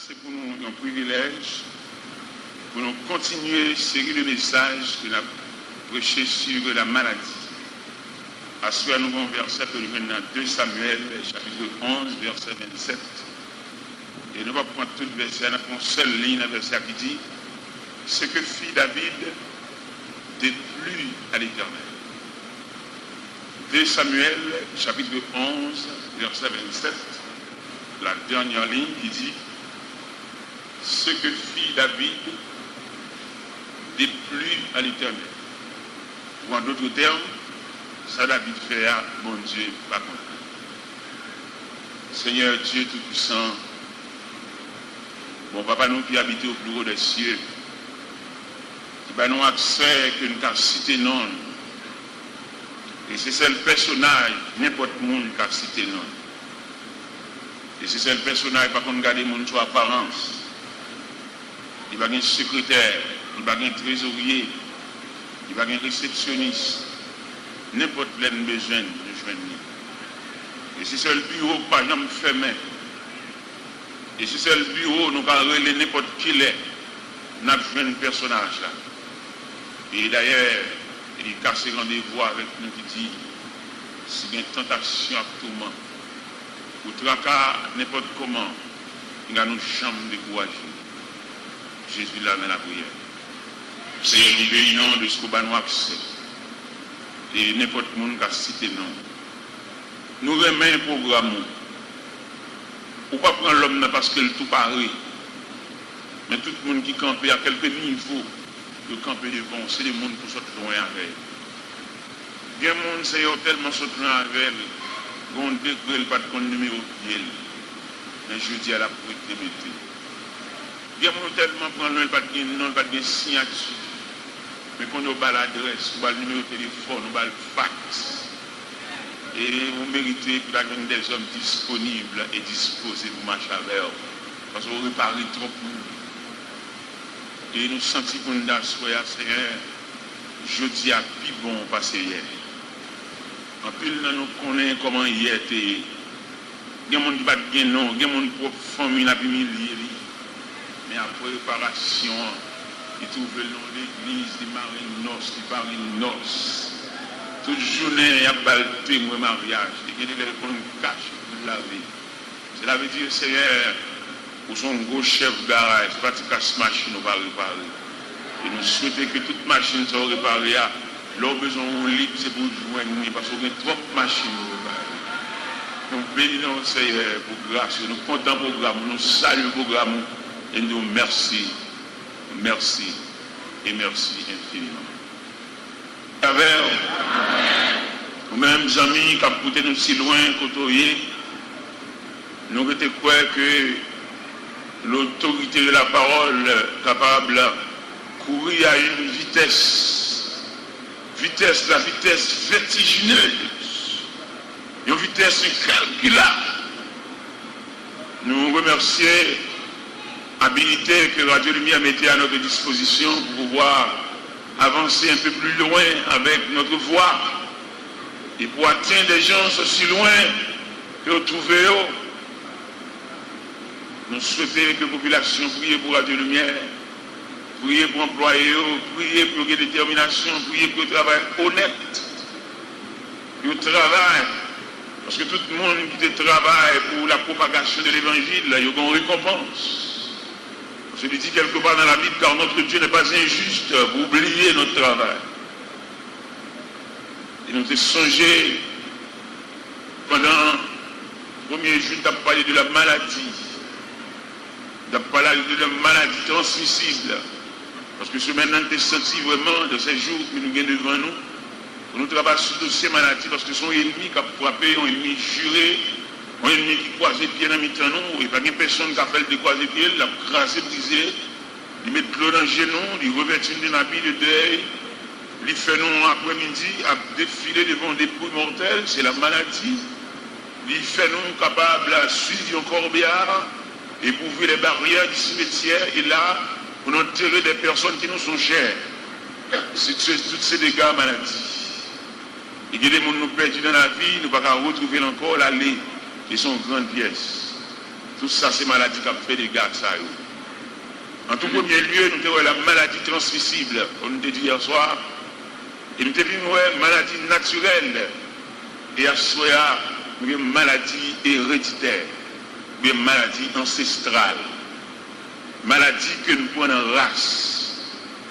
c'est pour nous un privilège pour nous continuer série de messages que nous avons prêché sur la maladie. À ce nous avons verset que nous venons dans 2 Samuel, chapitre 11, verset 27. Et nous allons prendre tout le verset, nous avons une seule ligne, un verset qui dit ce que fit David déplut à l'Éternel. 2 Samuel, chapitre 11, verset 27, la dernière ligne qui dit ce que fit David déplut à l'Éternel. Ou en d'autres termes, ça David fait à mon Dieu, pas contre. Seigneur Dieu Tout-Puissant, bon papa nous qui habitons au plus haut des cieux, qui va nous accès que nous avons cité non. Et c'est le personnage, n'importe qui a cité non. Et c'est le personnage, par contre, garder mon sur apparence. Il va y avoir un secrétaire, il va y avoir un trésorier, il va y avoir un réceptionniste. N'importe quel besoin de joindre. Et c'est le bureau, par exemple, fermé. Et c'est le bureau, nous allons relayer n'importe qui l'est. Nous avons besoin de personnage là. Et d'ailleurs, il casse rendez-vous avec nous qui dit si il y a une tentation actuellement, ou tracas, n'importe comment, il y a nos chambres découragées. Jésus là dans la prière. Seigneur, nous bénissons de ce qu'on nous accès. Et n'importe qui a cité non. Nous remettons un programme. Ou pas prendre l'homme parce qu'il tout pareil. Mais tout le monde qui campe à quelques niveaux. Le camper devant, c'est des gens qui sont loin avec. Il y a des gens qui sont tellement loin avec, qui ont déclaré pas de numéro de pied. Mais je dis à la propriété. Il y a des gens qui tellement prennent pas de nom, pas de signature. Mais quand on a l'adresse, on a le numéro de téléphone, on a le fax. Et vous méritez que des hommes disponibles et disposés pour marcher avec eux. Parce qu'on répare trop pour vous. Et nous sentons qu'on a soya, Seigneur, je dis à plus bon passer hier. En plus, nous connaissons comment hier était. Il y a des gens qui ne battent pas non, il y a des gens qui famille la humilié. Mais après réparation, ils trouvent le nom de l'église, de Marie-Noce, de Paris-Noce. Toute journée, il y a balté mon mariage. Il y a des gens qui cachent pour laver. Cela veut dire, Seigneur, ou son gros chef de garage, c'est pas que casse machine, on va réparer. Et nous souhaitons que toute machine soit réparée. Leur besoin de libre, c'est pour joindre, parce qu'on a trop de machines à réparer. Nous bénissons, Seigneur, pour grâce. Nous comptons le programme, nous saluons le programme. Et nous merci et merci infiniment. Avec nous-mêmes, amis, qui ont poussé nous si loin, côtoyer, nous avons quoi que l'autorité de la parole capable de courir à une vitesse, la vitesse vertigineuse, une vitesse incalculable. Nous remercions l'habilité que Radio Lumière mettait à notre disposition pour pouvoir avancer un peu plus loin avec notre voix et pour atteindre des gens aussi loin que nous trouvons. Nous souhaitons que la population prie pour Radio Lumière, prie pour employer, prie pour la détermination, prie pour le travail honnête. Le travail, parce que tout le monde qui travaille pour la propagation de l'évangile, il y a une récompense. Je le dis quelque part dans la Bible, car notre Dieu n'est pas injuste pour oublier notre travail. Et nous avons songé pendant le premier jour, nous avons parlé de la maladie. Nous avons parlé de la maladie transmissible. Parce que ce maintenant, nous avons senti vraiment de ces jours que nous avons devant nous, pour nous travailler sur ces maladies, parce que son ennemi qui a frappé, un ennemi juré, un ennemi qui croise les pieds dans mi-temps nous, et pas une personne qui a fait le décroiser les pieds, l'a crasé, brisé, il met de l'eau dans le genou, il revêt une habit de deuil, il fait nous après-midi à défiler devant des coups mortels, c'est la maladie. Il fait nous capables de suivre un corbillard et pour ouvrir les barrières du cimetière et là, pour enterrer des personnes qui nous sont chères. C'est tous ces dégâts maladie. Et que les gens nous perdus dans la vie, nous ne pouvons pas retrouver encore l'allée et son grande pièce. Tout ça, c'est maladie qui a fait des gars, ça. En tout premier lieu, nous avons la maladie transmissible, comme nous avons dit hier soir. Et nous avons une maladie naturelle. Et à ce soir, nous avons une maladie héréditaire. Nous avons une maladie ancestrale. Maladie que nous prenons en race.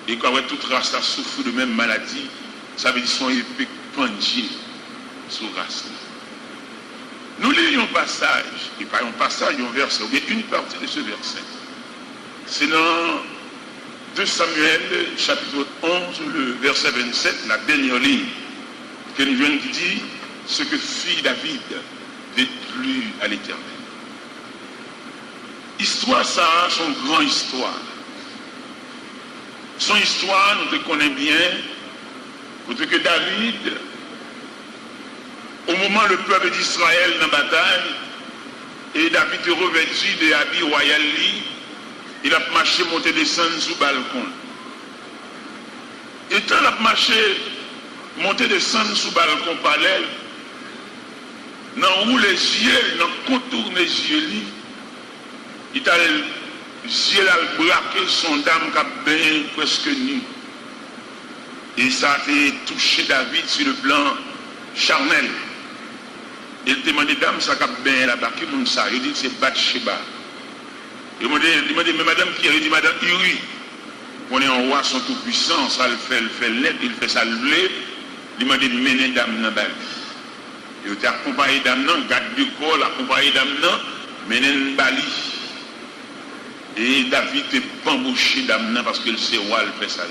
Et quand toute race a souffert de même maladie, ça veut dire son épée pendier sur race. Nous lisons un passage, et pas un passage, un verset, ou bien une partie de ce verset. C'est dans 2 Samuel, chapitre 11, le verset 27, la dernière ligne, que nous venons qui dit ce que fit David déplut à l'Éternel. Histoire, ça, son grand histoire. Son histoire, nous te connaissons bien, parce que David, au moment où le peuple d'Israël dans la bataille, et David est revêtu de habits royaux, il a marché, monté, descendu sous le balcon. Et quand il a marché, monté, descendu sous le balcon palais, dans où les yeux, dans le contour des yeux, il a les yeux braqué son dame qui a bien presque nu. Et ça a touché David sur le plan charnel. Il demandait, dame, ça a bien là-bas, qui est ça? Il dit, c'est Bathsheba. Il m'a dit, mais madame qui il dit, madame Uri, on est un roi, son tout-puissant, ça le fait net, il fait ça le blé. Il m'a dit, mener dame dans balle. Il était accompagné dame non, garde du corps, accompagné dame non, mener une bali. Et David est bambouché dame non parce que le roi le fait ça.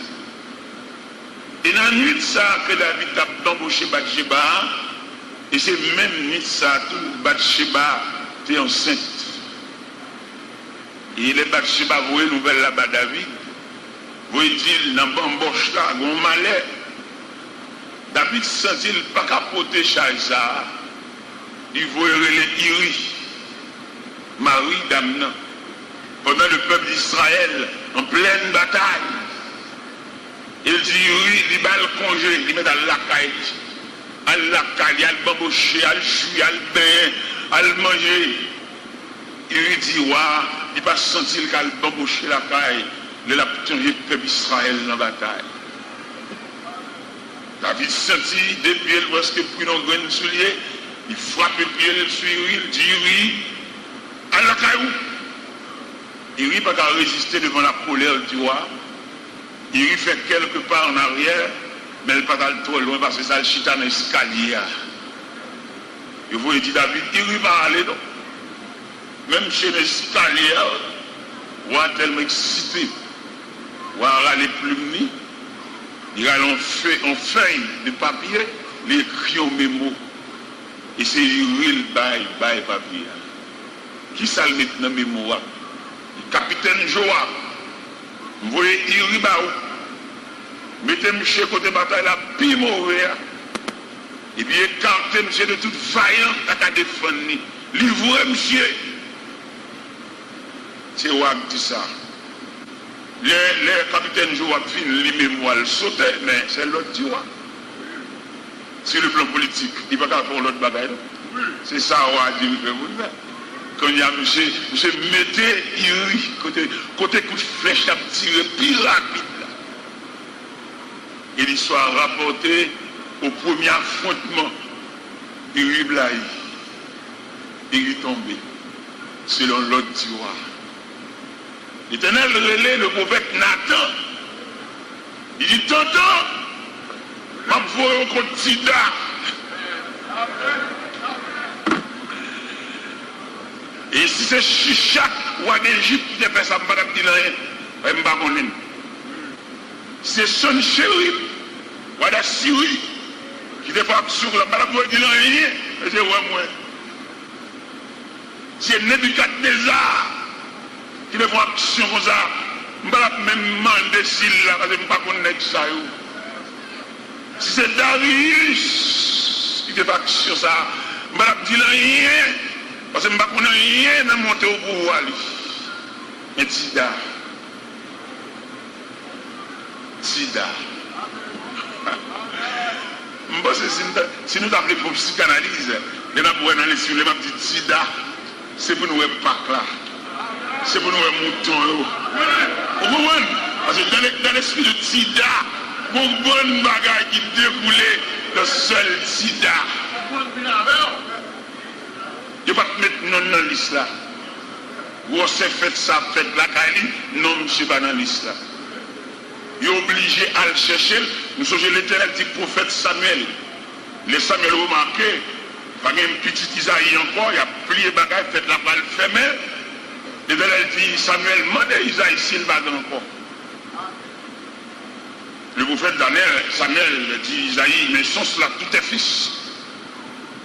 Et dans la nuit ça que David a bambouché Bathsheba, et c'est même nuit ça, tout Bathsheba était enceinte. Et les Bathsheba, vous voyez, nouvelle là-bas, David, vous voyez, dans le bamboche là, il y a un malais. David sentit pas capoter ça. Il voyait les Iri, Marie Damna, pendant le peuple d'Israël, en pleine bataille. Il dit Iri, il va le congé, il met dans la caille. À la caille, à le bambocher, à le jouer, à le bain, à le manger. Il lui dit, ouais, il va sentir qu'il a bambouché la caille, il a changé le peuple d'Israël dans la bataille. David sentit, depuis il voit ce que pris dans le grain de soulier, il frappe le pied, il suit, il dit, oui, à la caille. Il n'a pas résister devant la colère du roi. Il fait quelque part en arrière, mais il n'a pas trop loin parce que ça le chita dans l'escalier. Il vous dit, David, il va aller donc. Même chez l'escalier, on est tellement excité, on a les plumes, il a en feuille de papier, il écrit en mémo. Et c'est l'huile bail papier. Qui ça le met dans le mémo? Le capitaine Joab. Vous voyez, il va où? Mettez monsieur côté bataille là, puis mauvais. Et puis écartez monsieur de toute vaillante à défendre. Livrez monsieur. C'est Wag dit ça. Les capitaines Joab finissent les mémoires sauter, mais c'est l'autre du roi. Sur le plan politique, il va pas faire l'autre bagaille. C'est ça Wag dit, vous faire. Quand il y a monsieur mettez Iri, côté coup de flèche à tirer plus rapide. Et l'histoire rapportée au premier affrontement. Iri blaye. Iri tombé. Selon l'autre du roi. L'Éternel relève le prophète Nathan. Il dit, tonton, ma voix contre Sida. Et si c'est Shishak, roi d'Égypte, qui a fait ça, je ne dis rien. C'est son chéri, roi d'Assyrie, qui a fait action, je ne dis rien. Et c'est moi. C'est Nebuchadnezzar qui a fait action comme ça. Je ne vais pas même demander s'il a, parce que je ne vais pas connaître ça. Si c'est Darius qui a fait action comme ça, je ne vais pas dire rien. Parce que je ne vais pas connaître rien de monter au pouvoir. Mais Sida. Je pense que si nous appelons pour psychanalyse, il y en a pour aller sur les maps de Sida. c'est pour nous pas là. C'est pour nous mouton. Vous comprenez? Parce que dans l'esprit de Sida, mon bon bagage qui découlait le seul Sida. Je ne vais pas te mettre non dans la liste là. Vous avez fait ça, fait la Kali, non, je ne suis pas dans la liste là. Il est obligé à le chercher. Nous sommes l'Éternel dit prophète Samuel. Les Samuel ont remarqué, il y a un petit Isaïe encore, il a plié bagage, fait la balle fermée. L'Éternel dit Samuel, demandez Isaïe s'il va encore. Le prophète Daniel, Samuel dit Isaïe, mais sont là tout est fils.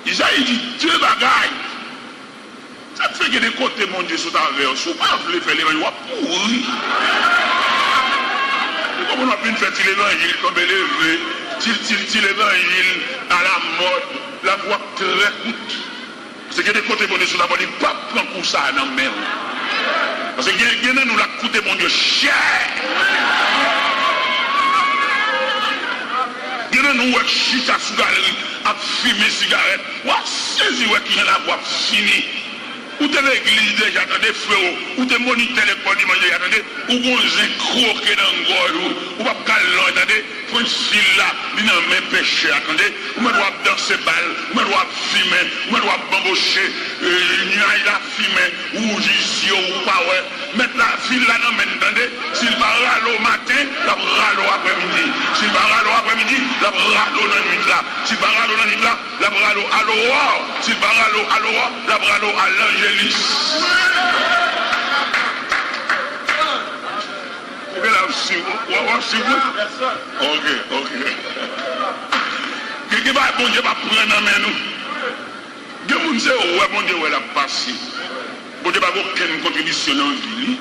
Isaïe dit deux bagailles. Ça fait que des côtés, mon Dieu, sont envers. Si vous ne pouvez pas faire l'évangile, vous pourri. Comment on a pu faire l'évangile comme élevé, l'évangile à la mode, la voix très coûte. Parce que des côtés, mon Dieu, sont d'abord, il ne pas prendre pour ça dans la mer. Parce que nous la coûté, mon Dieu, cher. Nous avons chita sous galerie, à fumer cigarette, ou à saisir qui est la voix finie. Ou t'es l'église déjà, attendez, frérot, ou t'es moniteur l'école dimanche, attendez, ou vous êtes croqué dans le gorge, ou pas calon, attendez, pour une fille là, il n'a même péché, attendez, ou me doit danser balle, ou me doit fumer, ou me doit bambocher, il a fumé, ou j'y ou pas, ouais, mettre la fille là, non, mais attendez, s'il va râler au matin, la râle après-midi, s'il va râler après-midi, la râle dans la nuit là, s'il va râler dans la nuit là, la râle à l'aurore, s'il va râler à l'aurore, la râle à l'angélis. Ok. Qui va bon Dieu va prendre en main nous. Dieu nous dit ouais bon Dieu ouais la passé. Bon Dieu pas aucune contribution dans la vie.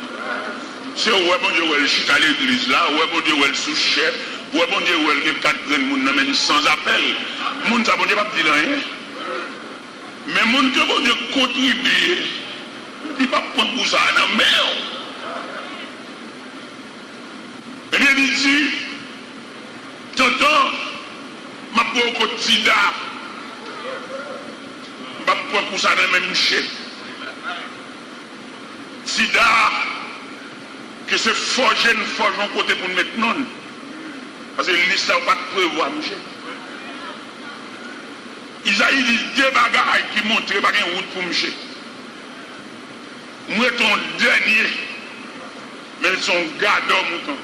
C'est ouais bon Dieu ouais le chita à l'église là, ouais bon Dieu ouais le sous-chef, ouais bon Dieu ouais le 4 graines moun nan men sans appel. Moun ça bon Dieu pas dire rien. Mais moun que bon Dieu contribue, il va prendre pour ça dans la mer. Et bien il dit, tonton, ma pauvre Sida, je vais prendre pour ça dans la même chef. Sida, que c'est forger un côté pour nous mettre non. Parce que l'histoire n'a pas de prévoir, monsieur. Isaïe dit deux bagailles qui montrent qu'il n'y a pas de route pour monsieur. Moi, ton dernier, mais son gardeur mouton.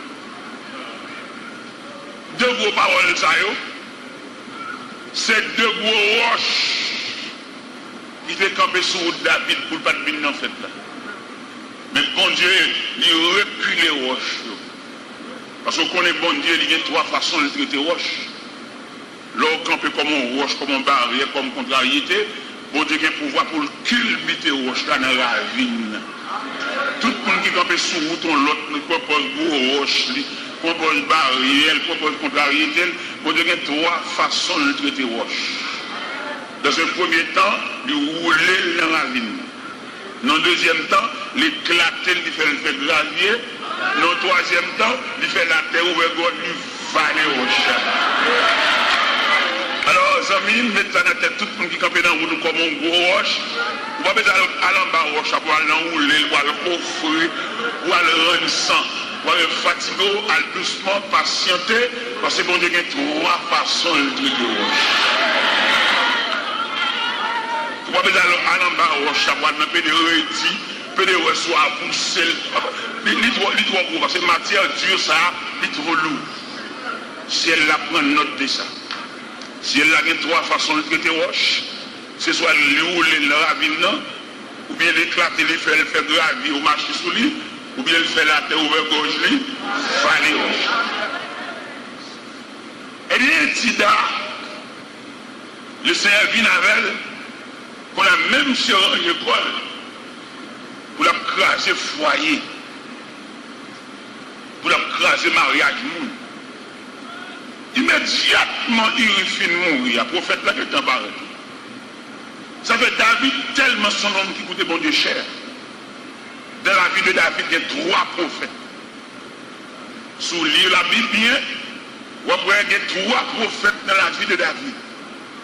Deux gros paroles, ça y est. C'est deux gros roches qui étaient campés sur David pour ne pas venir dans cette là. Mais bon Dieu, il recule les roches. Parce qu'on connaît bon Dieu, il y a trois façons de traiter roches. L'eau campé comme un roche, comme un barrière, comme contrariété. Bon Dieu a un pouvoir pour culbuter roche là dans la ravine. Tout le monde qui campé sous mouton, l'autre nous propose gros roche, propose barrière, propose contrariété. Bon Dieu a trois façons de traiter roche. Dans un premier temps, il rouler dans la ravine. Dans le deuxième temps, l'éclater, il fait le gravier. Dans le troisième temps, il fait la terre ouverte, il vallée roche. Alors, amis, mettez ça dans la tête, tout le monde qui campe dans le route comme un gros roche. Vous ne pouvez pas aller en bas roche pour aller enrouler, pour aller offrir, pour aller rendre sang, pour aller fatiguer, aller doucement, patienter, parce que bon Dieu, il y a trois façons de traiter roche. Vous ne pouvez pas aller en bas roche pour aller dans le pédéréti, pédéréti soit poussé. Il est trop gros, parce que matière dure, ça, il est trop lourd. Si elle prend note de ça. Si elle a trois façons de traiter roche, c'est soit rouler la ravine, ou bien l'éclater, le faire gravir ou marcher sous lui, ou bien le faire la terre ouverte gorge, faire les roches. Et bien, Sida, le Seigneur vient avec elle, qu'on a même sur l'école, pour la craser foyer, pour la craser mariage. Immédiatement, il finit de mourir. Le prophète là qui est embarrassé. Ça fait David tellement son homme qui coûtait bon Dieu cher. Dans la vie de David, il y a trois prophètes. Sous lire la Bible bien, vous voyez qu'il y a trois prophètes dans la vie de David.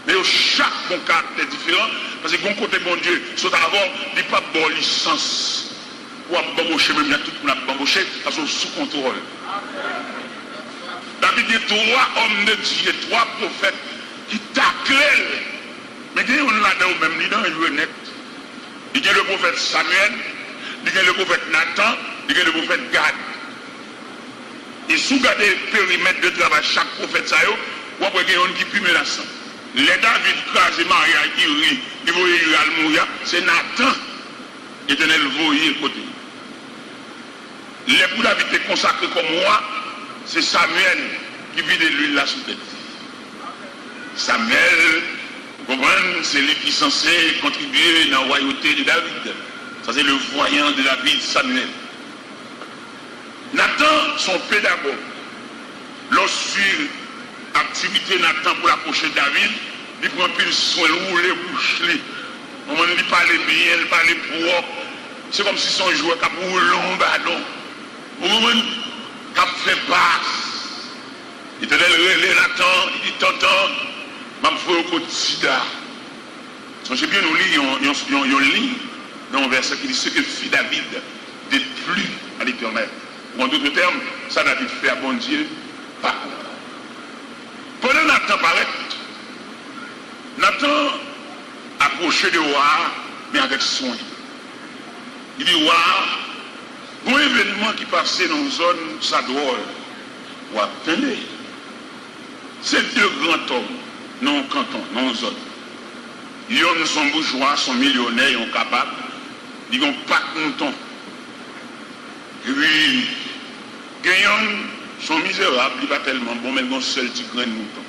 Mais chaque bon caractère différent, parce que bon côté bon Dieu, c'est avant, il n'y a pas de licence. Ou à bamboucher, même il y a tout le monde à bamboucher, parce qu'on sous contrôle. David dit 3 hommes de Dieu, 3 prophètes qui taclent. Mais il y a un là-dedans, même là, il est net. Il y a le prophète Samuel, il y a le prophète Nathan, il y a le prophète Gad. Et si vous regardez le périmètre de travail chaque prophète, vous voyez qu'il y a un qui est plus menaçant. Les David crasé Maria qui rit, il voyait mourir, c'est Nathan. Éternel voyait côté. Les pour David est consacré comme moi, c'est Samuel qui vit de l'huile là sous tête. Samuel, vous comprenez, c'est lui qui est censé contribuer dans la royauté de David. Ça c'est le voyant de David, Samuel. Nathan, son pédagogue, lorsque activité Nathan pour approcher David, il prend plus soin, rouler, boucher. On lui parle bien, il parle propre. C'est comme si son joueur qui a pour long ballon. Au moment qui a fait passe. Il te dit, Nathan, il dit, tonton, je vais faire au quotidien. J'ai bien nous lire, on lit dans un verset qui dit ce que fit David déplut à l'Éternel. En d'autres termes, ça David fait à bon Dieu, pas. Pendant Nathan paraît, Nathan approchait de roi, mais avec soin. Il dit, roi, bon événement qui passait dans une zone, ça drôle. Roi, tenez, c'est deux grands hommes, non canton, non zone. Ils sont bourgeois, sont millionnaires, ils sont capables, ils n'ont pas de mouton. Et puis, gagnants sont misérables, ils ne sont pas tellement bons, mais ils ont seul petit grain de mouton.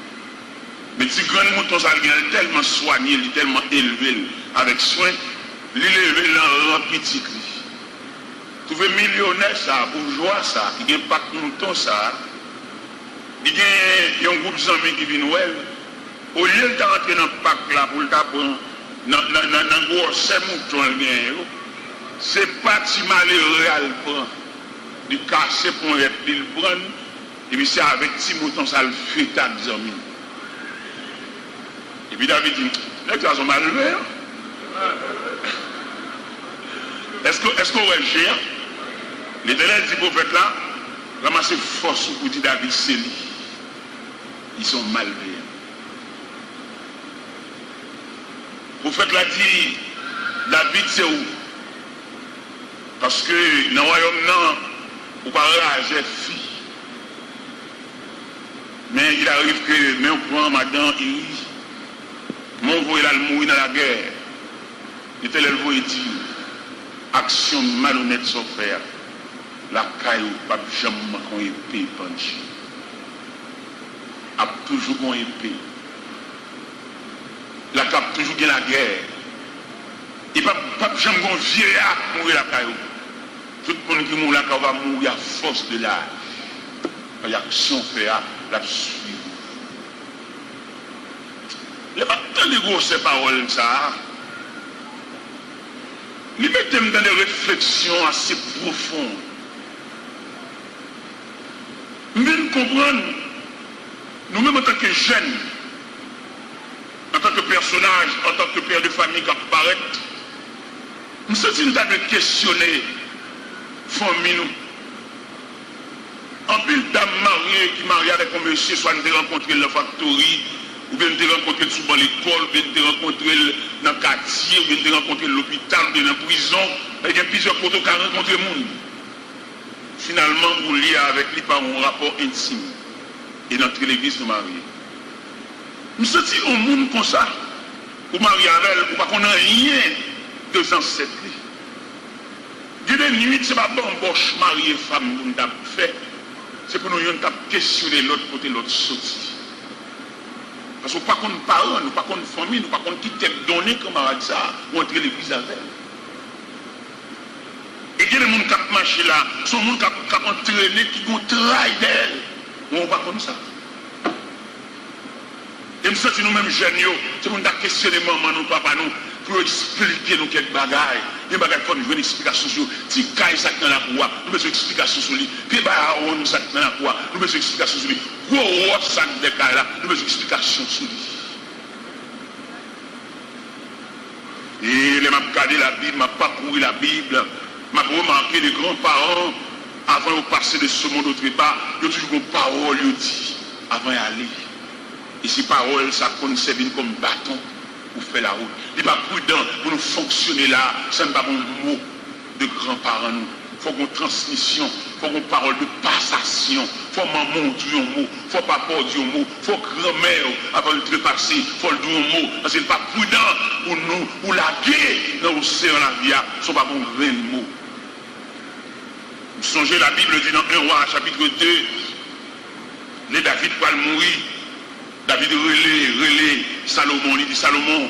Mais petit grain de mouton, ça est tellement soigné, il est tellement élevé, avec soin, il est élevé dans un petit cri. Vous trouvez millionnaire, ça, bourgeois, ça, qui n'a pas de mouton, ça, il y a un groupe d'amis qui vient Noël. Au lieu de rentrer dans le parc là pour le prendre dans le gros moutons, c'est pas si malheureux à le prendre. Il casse pour le prendre, et puis c'est avec petit mouton, ça le fait à des amis. Et puis David dit, les gars sont malheureux. Est-ce qu'on va gérer? L'Éternel dit prophète là, ramassez force pour dire David, c'est lui. Ils sont malveillants. Le prophète l'a dit, David c'est où? Parce que dans le royaume, non, on ne peut pas rager fille. Mais il arrive que, même pour madame, il rit. Mon voyage là, mourir dans la guerre. Il était le voyage dit, action malhonnête sans faire. La caille pas jamais qu'on épée penché. A toujours qu'on épée. La cap toujours gagne la guerre. Et pas jamais qu'on vieillard mourir la caille. Tout le monde qui mourra la caille va mourir à force de l'âge. Il y a action fait la suivre. Il n'y a pas tant de grosses paroles ça. Il mettez dans des réflexions assez profondes. Nous devons comprendre, nous-mêmes en tant que jeunes, en tant que personnage, en tant que père de famille qui apparaît, nous sommes en train de questionner famille nous. En pile dame mariée qui marie avec un monsieur, soit nous rencontré dans la factory, ou bien nous rencontré souvent l'école, ou bien nous rencontré dans le quartier, ou bien nous rencontré l'hôpital, ou bien dans la prison, il y a plusieurs photos qui ont rencontré le monde. Finalement, vous liez avec lui par un rapport intime. Et notre l'église nous marie. Nous sommes un monde comme ça. Pour marier avec elle, pour pas qu'on ait rien de ancêtres. Il y a des nuits, ce n'est pas bon, boche, marié, femme, nous avons fait. C'est pour nous questionner l'autre côté, l'autre sorti. Parce qu'on ne pas contre parents, nous ne pas contre famille, nous ne pas contre qui t'est donné comme ça, ou entrer l'église avec elle. Et il y a des gens qui ont marché là, sont des gens qui ont entraîné, qui ont travaillé d'elle. On ne va pas comme ça. Et nous sommes nous-mêmes jeunes, c'est pour nous questionner maman, nous, papa, nous, pour expliquer nous quelques bagailles. Des bagailles il faut nous une explication sur si caille ça dans la cour, nous besoin explication sur lui. Puis on ça dans la cour, nous besoin explication sur lui. Gros ça de caille là, nous besoin explication sur lui. Et les m'a regardé la Bible, m'a parcouru la Bible, m'a remarqué les grands-parents, avant de passer de ce monde autre part, ils ont toujours une parole, ils dit, avant d'aller. Et ces paroles, ça conserve comme bâton pour faire la route. Il n'est pas prudent pour nous fonctionner là, ça n'est pas un mot de grands-parents. Il faut qu'on transmission, il faut qu'on parole de passation, il faut maman dire un mot, il faut papa dire un mot, il faut grand-mère avant de trépasser, il faut le dire un mot. Parce que ce n'est pas prudent pour nous, pour la guerre dans l'océan la vie, ce n'est pas bon vrai mot. Vous songez, la Bible dit dans 1 Roi, chapitre 2, les David va mourir. David relais Salomon, il dit Salomon,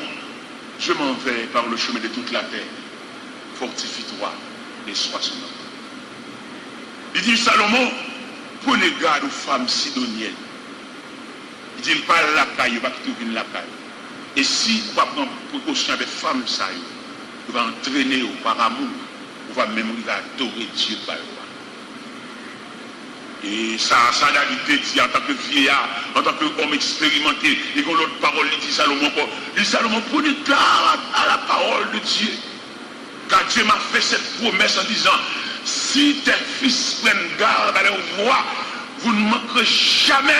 je m'en vais par le chemin de toute la terre. Fortifie-toi et sois son homme. Il dit Salomon, prenez garde aux femmes sidoniennes. Il dit pas la caille, il va quitter la caille. Et si vous va prendre précaution avec les femmes, ça, vous va entraîner par amour, vous va même adorer Dieu par vous. Et ça David dit en tant que vieillard, en tant qu'homme expérimenté, et qu'on l'autre parole, il dit Salomon, prenez garde à la parole de Dieu. Car Dieu m'a fait cette promesse en disant, si tes fils prennent garde à leur voix, vous ne manquerez jamais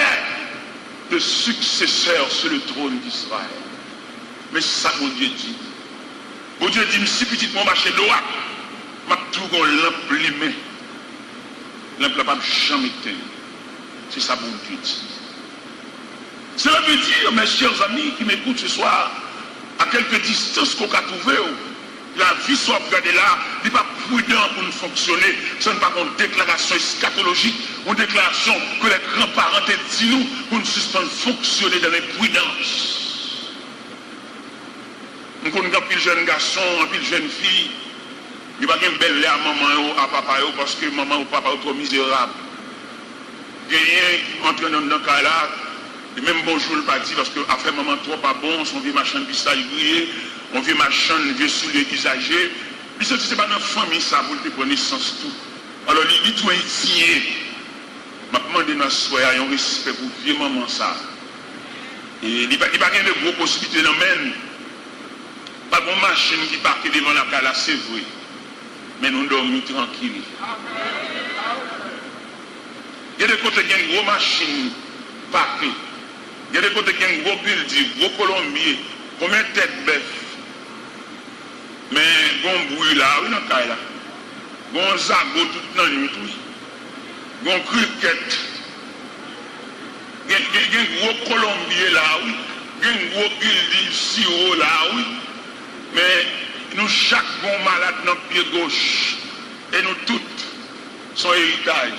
de successeurs sur le trône d'Israël. Mais c'est ça que mon Dieu dit. Mon Dieu dit, si petit mon marché d'oua, m'a tout gon lampe limé. Lampe la pas jamais éteint. C'est ça mon Dieu dit. Cela veut dire, mes chers amis qui m'écoutent ce soir, à quelque distance qu'on a trouvé, la vie soit regardée là, il n'est pas prudent pour nous fonctionner. Ce n'est pas une déclaration eschatologique, une déclaration que les grands-parents te disent nous pour nous suspendre fonctionner dans l'imprudence. Nous connaissons un pile jeune garçon, un pile jeune fille, il n'y a pas de belle à maman ou à papa parce que maman ou papa sont trop misérables. Il y a un entré dans le cas là, et même bonjour le pas dit parce que après maman trop pas bon, son vieux machin de pistage grillé, on vieux machin, vieux soulier usagé. Puis c'est pas dans la famille ça, vous le prenez sens tout. Alors il dit tout insigné. Je demande dans ce soir un respect pour vieux maman ça. Et il n'y a pas de gros possibilités dans même. Pas de machine qui part devant la cala, c'est vrai. Mais nous dormons tranquilles. Il y a des côtés qui ont une grosse machine parquée. Il y a des côtés qui ont un gros building, gros colombier, combien de têtes bœuf. Mais bon bruit là, oui, dans le cas là. Bon zago toute la nuit, oui. Bon cricket. Il y a un gros colombier là, oui. Il y a un gros building sirop là, oui. Mais nous, chaque bon malade dans le pied gauche, et nous toutes, son héritage.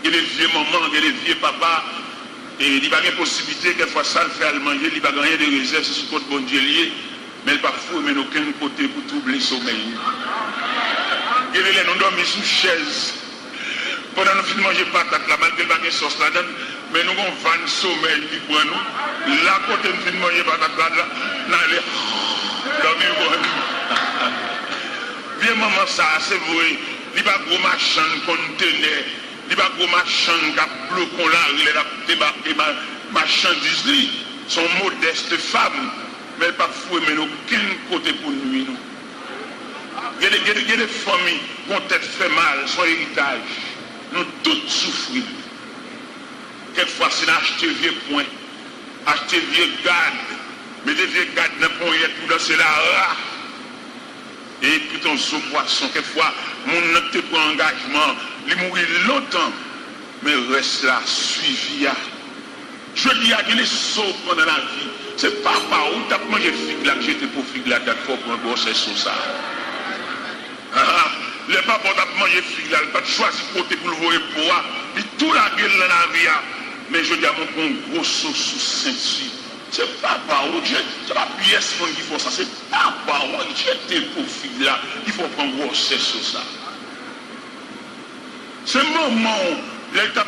Il y a les vieux mamans, il y a les vieux papas, et il n'y a pas de possibilité, quelquefois ça le fait à le manger, il n'y a pas rien de réserve, c'est ce côté bon Dieu lié, mais parfois, il n'y a aucun côté pour troubler le sommeil. Il y a les nous dormir sous chaise. Pendant nous finissons de manger patate, là, malgré pas de sauce là-dedans, mais nous avons 20 sommeil qui prend nous. Là, côté nous finissons de manger patate là, nous bien maman ça c'est vrai, il n'y a pas de gros machin conteneur, il n'y a pas de gros machin qui bloquent là, il y a des marchandises, sont modestes femmes, mais parfois mais aucun côté pour nous. Il y a des familles qui ont peut-être fait mal, son héritage, nous toutes souffrons. Quelquefois c'est d'acheter vieux points, acheter vieux garde. Mais des vieux gars dans le point pour danser la rare. Et puis ton sous poisson, quelquefois, mon note pour engagement, il mourit longtemps, mais reste là, suivi. Je dis à qu'il est saut pendant la vie. C'est pas par où tu as mangé figue là, que j'étais pour figue là, il faut prendre grossesse sur ça. Les papas ont mangé figue là, pas de choisir côté pour le voir pour moi. Et tout la gueule dans la vie. Mais je dis à mon gros saut sous ceinture. C'est pas par où c'est pas pièce qui font ça, c'est pas par où j'étais pour fille là, il faut prendre grossesse sur ça. C'est le moment où l'État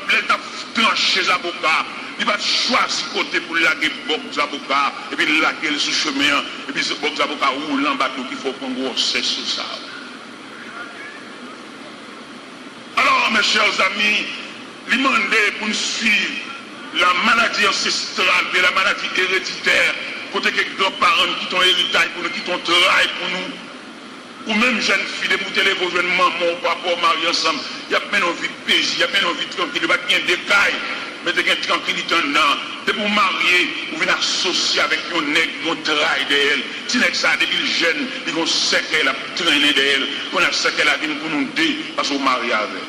tranché les avocats, il va choisir côté pour laguer les avocats, et puis laguer sous chemin, et puis les avocats roulent en bateau, il faut prendre grossesse sur ça. Alors, mes chers amis, il demandait pour nous suivre la maladie ancestrale et la maladie héréditaire côté que grands-parents qui ont héritage pour nous, qui ont travail pour nous. Ou même jeunes filles, pour télé, pour jeunes maman ou papa, marier ensemble. Il y a plein d'envie de paisible, il y a plein d'envie de tranquille, il y a plein de décailles. Mais il y a une tranquillité dedans. C'est pour marier, ou venir associer avec un nègre, qui ont travail d'elle. Si n'est que ça, depuis le jeune, ils vont séquer la traîner d'elle. Qu'on a séqué la vie pour nous dire, parce qu'on marie avec.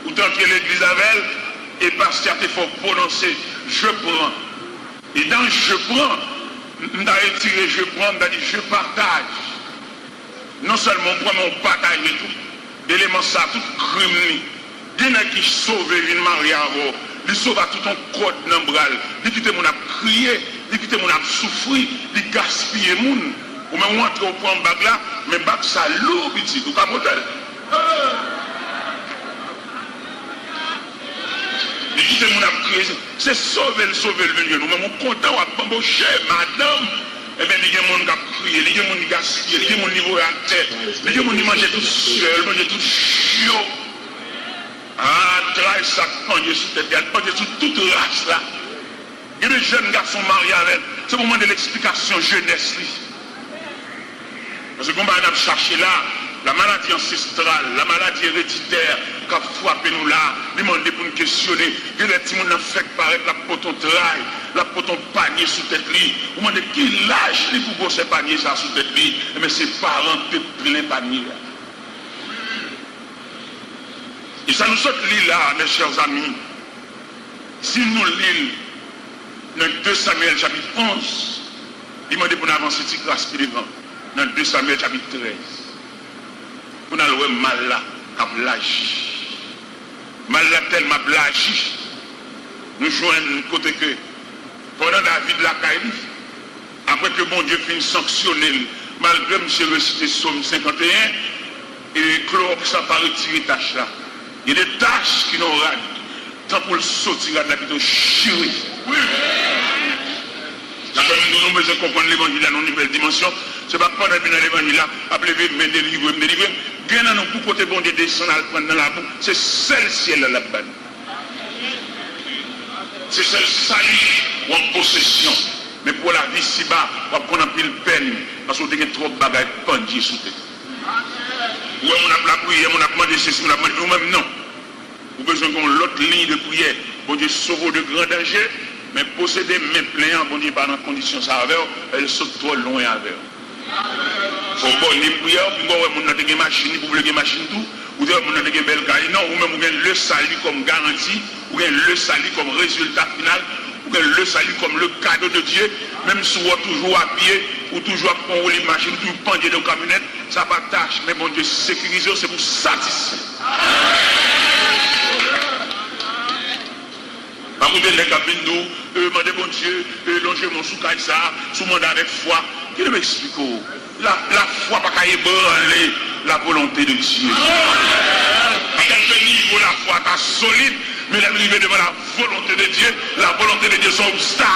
Autant que l'église avec elle, et parce qu'il faut prononcer, je prends. Et dans je prends, on a retiré je prends, on a dit je partage. Non seulement on prend, mais on partage tout. L'élément ça, tout crime. Il y en a qui sauvent une mariée avant. Ils sauvent tout un code dans le bras. Ils quittent mon à crier, ils quittent mon à souffrir, ils gaspillent mon. Ou même on entre au point bague là, mais bague ça lourd, petit, ou pas modèle. Ils quittent mon à crier, c'est sauver le milieu. Nous même content à embaucher, madame. Eh bien, il y a des gens qui ont crié, il y a des gens qui ont gaspillé, il y a des gens qui ont niveau à tête, il y a des gens qui mangent tout seul, mangent tout chiot. Ah, travail ça pendu sous tête, elle pendu sous toute race là. Il y a des jeunes garçons mariés avec. C'est pour moi de l'explication jeunesse. Parce que comme on a cherché là, la maladie ancestrale, la maladie héréditaire, qui a frappé nous là, demandé pour nous questionner. Il y a des petits gens qui fait paraître la poton travail, la poton panier sous tête li. Vous demandez qui lâche li pour ce panier ça sous tête li. Mais ses parents peuvent plein panier là. Et ça nous saute l'île là, mes chers amis. Si nous lisons dans 2 Samuel chapitre 11, il m'a dit pour nous avancer petit grâce plus devant. Dans 2 Samuel chapitre 13. Pour nous aller mal là, à blage. Mal là tellement blage. Nous joignons côté que pendant David la caille, après que bon Dieu finisse sanctionner, malgré M. recité Psaume 51, et Claude ça pas retirer tâche là. Il y a des tâches qui n'ont pas tant pour le sortir de la vidéo chérie. Oui. Nous avons besoin de comprendre l'évangile à une nouvelle dimension. Ce n'est pas pendant que l'évangile là, appelez mais délivrer. Bien dans nos côté bon Dieu descend à prendre dans la boue. C'est celle ciel là là-bas. C'est celle salie ou en possession. Mais pour la vie si bas, on va prendre un pile peine parce qu'on a trop de bagages pendus sous tête. Oui, on a la prière, on a demandé ceci, on a demandé nous-mêmes, non. Vous avez besoin qu'on l'autre ligne de prière. Bon Dieu sauve de grands dangers, mais posséder mes plaignants, bon Dieu, pas dans condition ça avec, elle saute trop loin avec. Il faut bon les prières, puis on a des machines, vous voulez des machines tout, ou bien on a des belles cailles, non, ou même vous avez le salut comme garantie, ou bien le salut comme résultat final, ou bien le salut comme le cadeau de Dieu, même si vous êtes toujours à pied, ou toujours à prendre les machines, toujours pendu dans la camionnette, ça pas tâche, mais bon Dieu, sécuriser, c'est pour satisfaire. Par contre, les cabines nous, demandez bon Dieu, longer mon sous-caille ça, sous mandat avec foi. Qui m'explique? La foi pas qu'à ébranler la volonté de Dieu. À quel niveau la foi est solide, mais elle arrive devant la volonté de Dieu, la volonté de Dieu c'est un obstacle.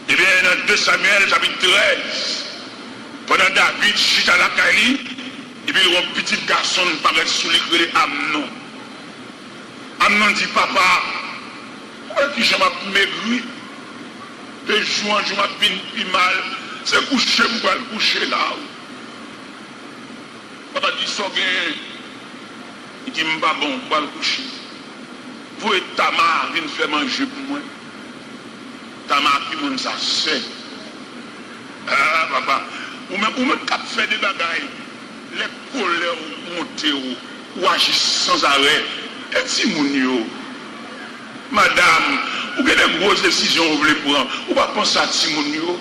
Et bien, dans 2 Samuel, chapitre 13, pendant David, chita la Kali, et puis un petit garçon paraît sous l'écrit Amnon. Amnon dit, papa, pourquoi que je m'ai maigri? De jour en jour, je m'ai mal. C'est coucher, je vais coucher là. Papa dit, ça bien. Il dit, je ne suis pas bon, je vais coucher. Vous et Tamar, venez faire manger pour moi. Tamar, qui m'a ça c'est. Ah, papa. Ou même cap fait des bagailles. Les colères montent ou agissent sans arrêt. Et si mon yo, madame, ou avez des grosses décisions vous voulez prendre, ou pas penser à si mon yo.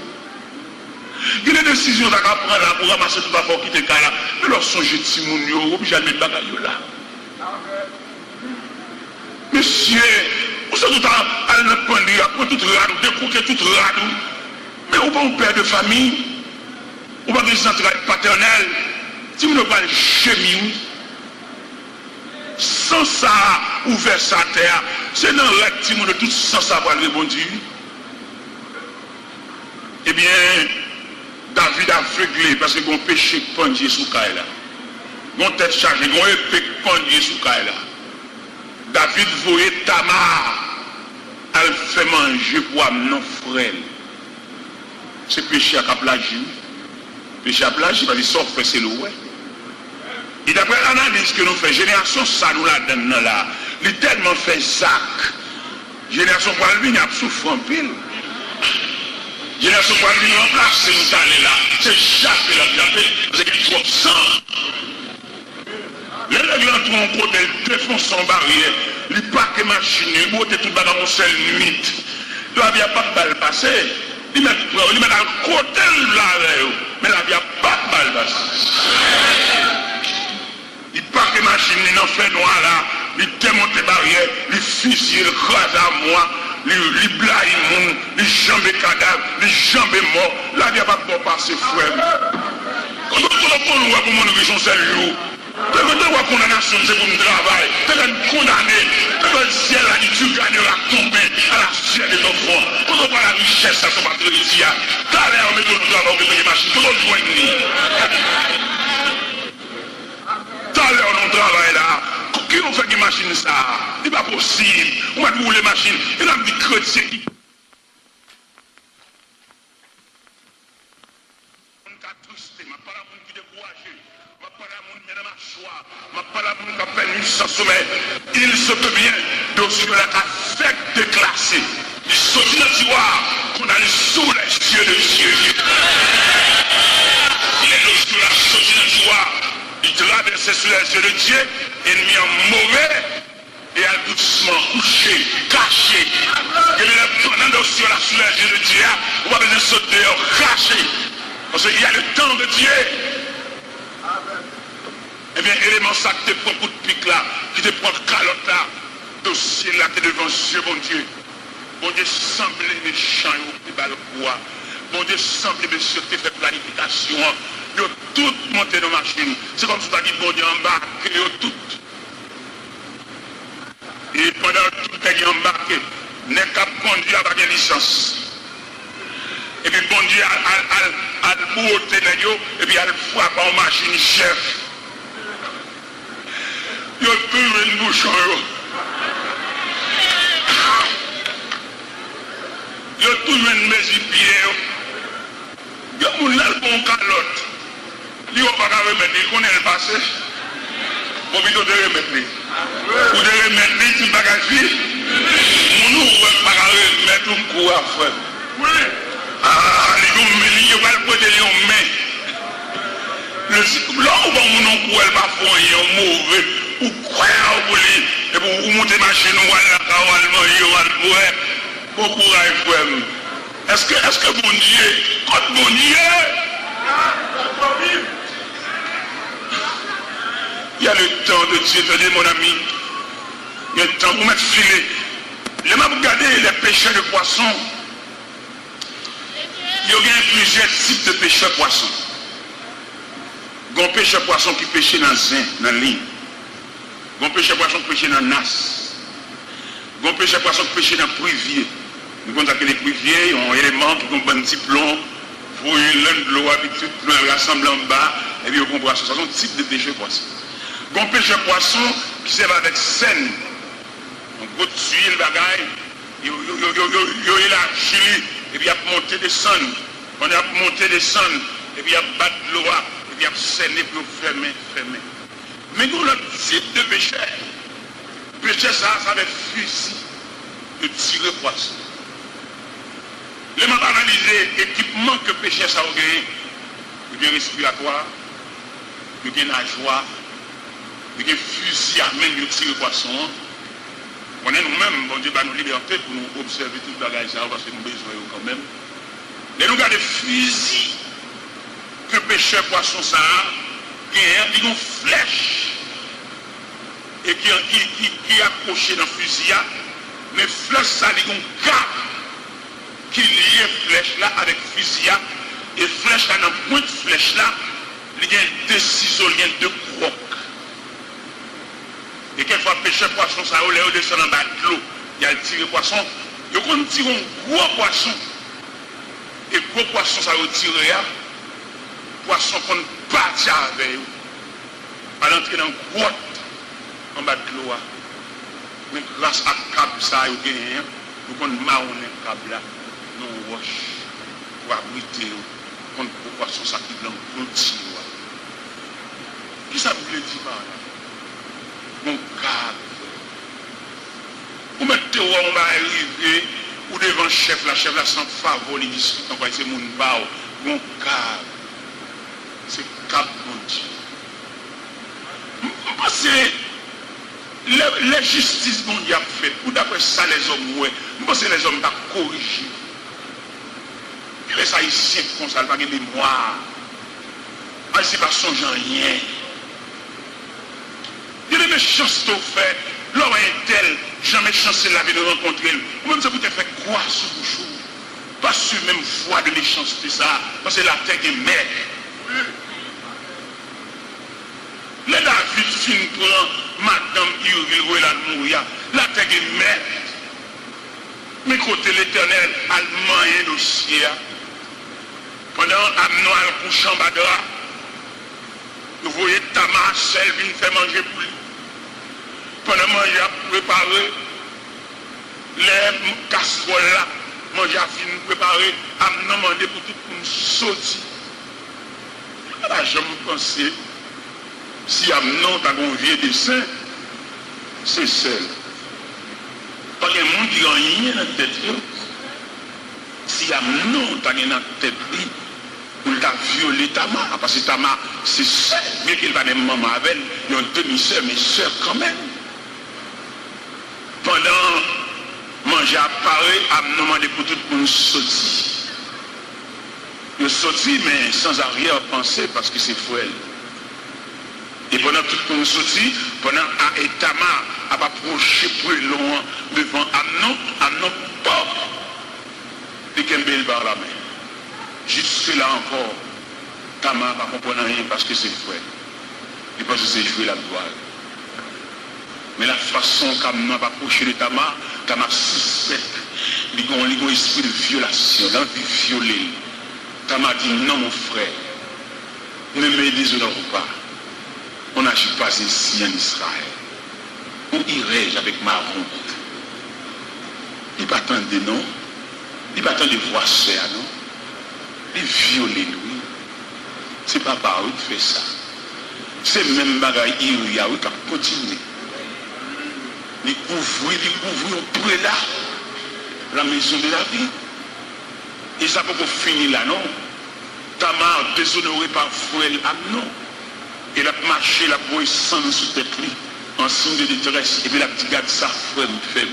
Il y a des décisions à prendre là pour ramasser tout l'affaire qui te là. Mais leur songez de si mon yo, ou bien mettre bagaille là. Monsieur, vous êtes tout le temps à notre point de vue, à prendre tout radou, découquer tout radou. Mais ou pas un père de famille, ou pas des entrailles paternelles, si vous ne parlez pas chemin, sans ça, ouvert sa terre, c'est dans le rectime de tout sans savoir répondre. Eh bien, David a aveuglé parce que mon péché pendu sous Kaila. Mon tête chargée, mon épée pendu sous Kaila. David voyait Tamar, elle fait manger pour amener nos frères. C'est péché à plagie. Péché à plagie, parce que ça fait c'est le ouais. Et d'après l'analyse que nous faisons, génération ça nous la donne là, il tellement fait sac. Génération pour lui, il a souffert en pile. Génération pour lui, en place, c'est nous allés là. C'est chaque qui l'a tapé, c'est qu'il trop sang. Les règles en côté, ils défoncent son barrière, ils paquent machine, ils montent tout dans une seule nuit. Il n'y a pas de balle passée. Ils mettent à côté de la mais là, il n'y a pas de balle passée. Ils paquent machine, ils n'ont fait noir là, ils démontent les barrières, ils fusillent, ils crasent à moi, ils blaillent, ils jambent cadavres, ils jambes morts. Là, il n'y a pas de passer, frère. Quand on voit comment nous vivons ce jour, quand on voit condamnation, c'est pour nous travailler. Quand on est condamné, quand le ciel a dit tu gagneras combien à la chair des enfants. Quand on voit la richesse, ça se passe de l'ici. T'as l'air de mettre le travail, on met les machines, tout le monde joint. T'as l'air de travail là. Qui nous fait des machines ça? C'est pas possible. On va rouler les machines. Il y a des chrétiens qui. Il se peut bien de la affecte déclassée. Il saute dans le tiroir qu'on a sous les cieux de Dieu. Il est lorsque la sauté dans le tiroir, il traverse sous les yeux de Dieu, ennemi en mauvais, et a doucement couché, caché. Et pendant que sur la sous les yeux de Dieu, on va besoin de sauter dehors, caché. Parce qu'il y a le temps de Dieu. Eh bien, élément ça qui te prend coup de pique là, qui te prend calotte là, dossier là, tu es devant Dieu, bon Dieu. Bon Dieu, semble méchant, il va le quoi. Bon Dieu, semble monsieur, tu fait planification. Ils ont tout monté dans la machine. C'est comme si tu as dit, bon Dieu, embarqué, ils ont tout. Et pendant tout le temps embarqué, n'est qu'à conduire avec une licence. Et puis, bon Dieu, à le bouter, et puis à le frapper en machine chef. Il y a toujours une bouchon. Il y a toujours une mésipière. Il y a un bon calotte. Il n'y a pas qu'à remettre. Il connaît le passé. Pour plutôt de remettre. Pour de remettre, tu ne peux pas faire. Nous ne pouvons pas remettre un coup à faire. Ah, les gens, il y a pas le côté de main. Là où on ne peut pas faire un mauvais. Ou quoi, et pour monter ma chaîne, ou à la bon courage, frère. Est-ce que bon Dieu, quand bon Dieu, il y a le temps de Dieu, tenez mon ami, il y a le temps pour mettre filet. Je vais regarder les pêcheurs de poissons. Il y a plusieurs types de pêcheurs de poissons. Il y a un pêcheur de poissons qui pêche dans le zin, dans la ligne. Il y a un pêcheur de poissons qui pêche dans le nas. Il y a un pêcheur de poissons qui pêche dans le privier. Nous avons les priviers, ils ont un élément qui ont un bon petit plomb, pour une laine de l'eau, habitude, plomb rassemble en bas, et puis ils ont un poisson. C'est un type de pêcheur de poisson. Il y a un pêcheur de poisson qui sert avec scène. Un gros tuile, bagaille, il y a la chili, et puis il y a monté des sonnes. On a monté des sonnes, et puis il y a battu de l'eau, et puis il y a scène, et puis fermé. Mais nous, le type de pêcheur, pêcheur ça avec fusil de tirer poisson. Les gens analysent l'équipement que pêcheur ça a gagné. Il y a respiratoire, il y a nageoire, il y a fusil à main de tirer poisson. On est nous-mêmes, bon Dieu, nous liberté pour nous observer tout le bagage parce que nous besoin quand même. Et nous regardons les fusils que pêcheur poisson ça a, qui a une flèche et qui est accroché dans le fusil, mais flèche ça a une cape qui lie flèche là avec fusil, et flèche là, dans le point de flèche là, il y a deux ciseaux, il y a deux crocs. Et quelquefois, pêcheur poisson, ça a descend en bas de l'eau, il y a le tiré poisson, il y a un gros poisson. Et gros poisson, ça a tiré, poisson qu'on ne partit avec eux, à l'entrée dans le grotte, en bas de l'eau. Mais grâce à câble ça, nous avons marronné le câble là, nous roche pour abriter contre le poisson ça qui blanc continue. Qui ça vous dire par là? Mon câble. Vous mettez où on va arriver, ou devant le chef là sans favor, il discute, c'est mon bao, mon câble. C'est câble mon Dieu. Je pense que la justice mondiale fait, ou d'après ça les hommes, ouais, je pense que les hommes doivent corriger. Les Haïtiens font ça, ils n'ont pas de mémoire. Haïtiens ne songent à rien. Il y a des méchancetés faits, l'homme est tel, jamais chancé la vie de rencontrer. Ou même ça vous fait croire sur vous. Pas sur la même foi de méchanceté ça, parce que la terre est mère. Les David fin prend Madame Uriel à mourir, la terre est mère. Mais côté l'éternel, allemand et dossier. Pendant Amnon al couchant Badra, vous voyez Tamar, celle qui fait manger pour lui. Pendant manger à préparer, les casseroles là, manger à fin préparer, Amnon demandé pour tout le monde sortir. Là, je me pensais, si Amnon t'a un vieux dessin, c'est seul. Parce que les gens qui n'ont rien dans la tête, si Amnon t'a dans la tête, il t'a violé Tamar, parce que Tamar, c'est seul, bien qu'il va des maman avec elle, il y a une demi-sœur, mais sœur quand même. Pendant manger à Paris, Amnon demandé pour tout le monde sortir. Il sorti, mais sans arrière-pensée, parce que c'est frêle. Et pendant tout le monde sorti, pendant Tamar a approché plus loin devant Amnon pop, et Kembel par la main. Jusque là encore, Tamar ne comprend rien parce que c'est frère. Et parce que c'est joué la toile. Mais la façon qu'Amnon va approcher de Tamar suspecte. Il y a un esprit de violation, d'envie violer. Tamar dit non mon frère, ne me déshonore pas. On n'agit pas ici en Israël. Où irai-je avec ma honte? Il ne pas tant de non, il ne pas tant de voir ça, non. Il violer lui. C'est pas par où il fait ça. C'est même bagaille il y a où il continue. Il couvre on pourrait là la maison de la vie. Et ça peut finir là, non? Tamar déshonoré par frère Amnon. Et la marché, la boue sans sous tête lui, en signe de détresse. Et puis la petite garde ça, frère faible.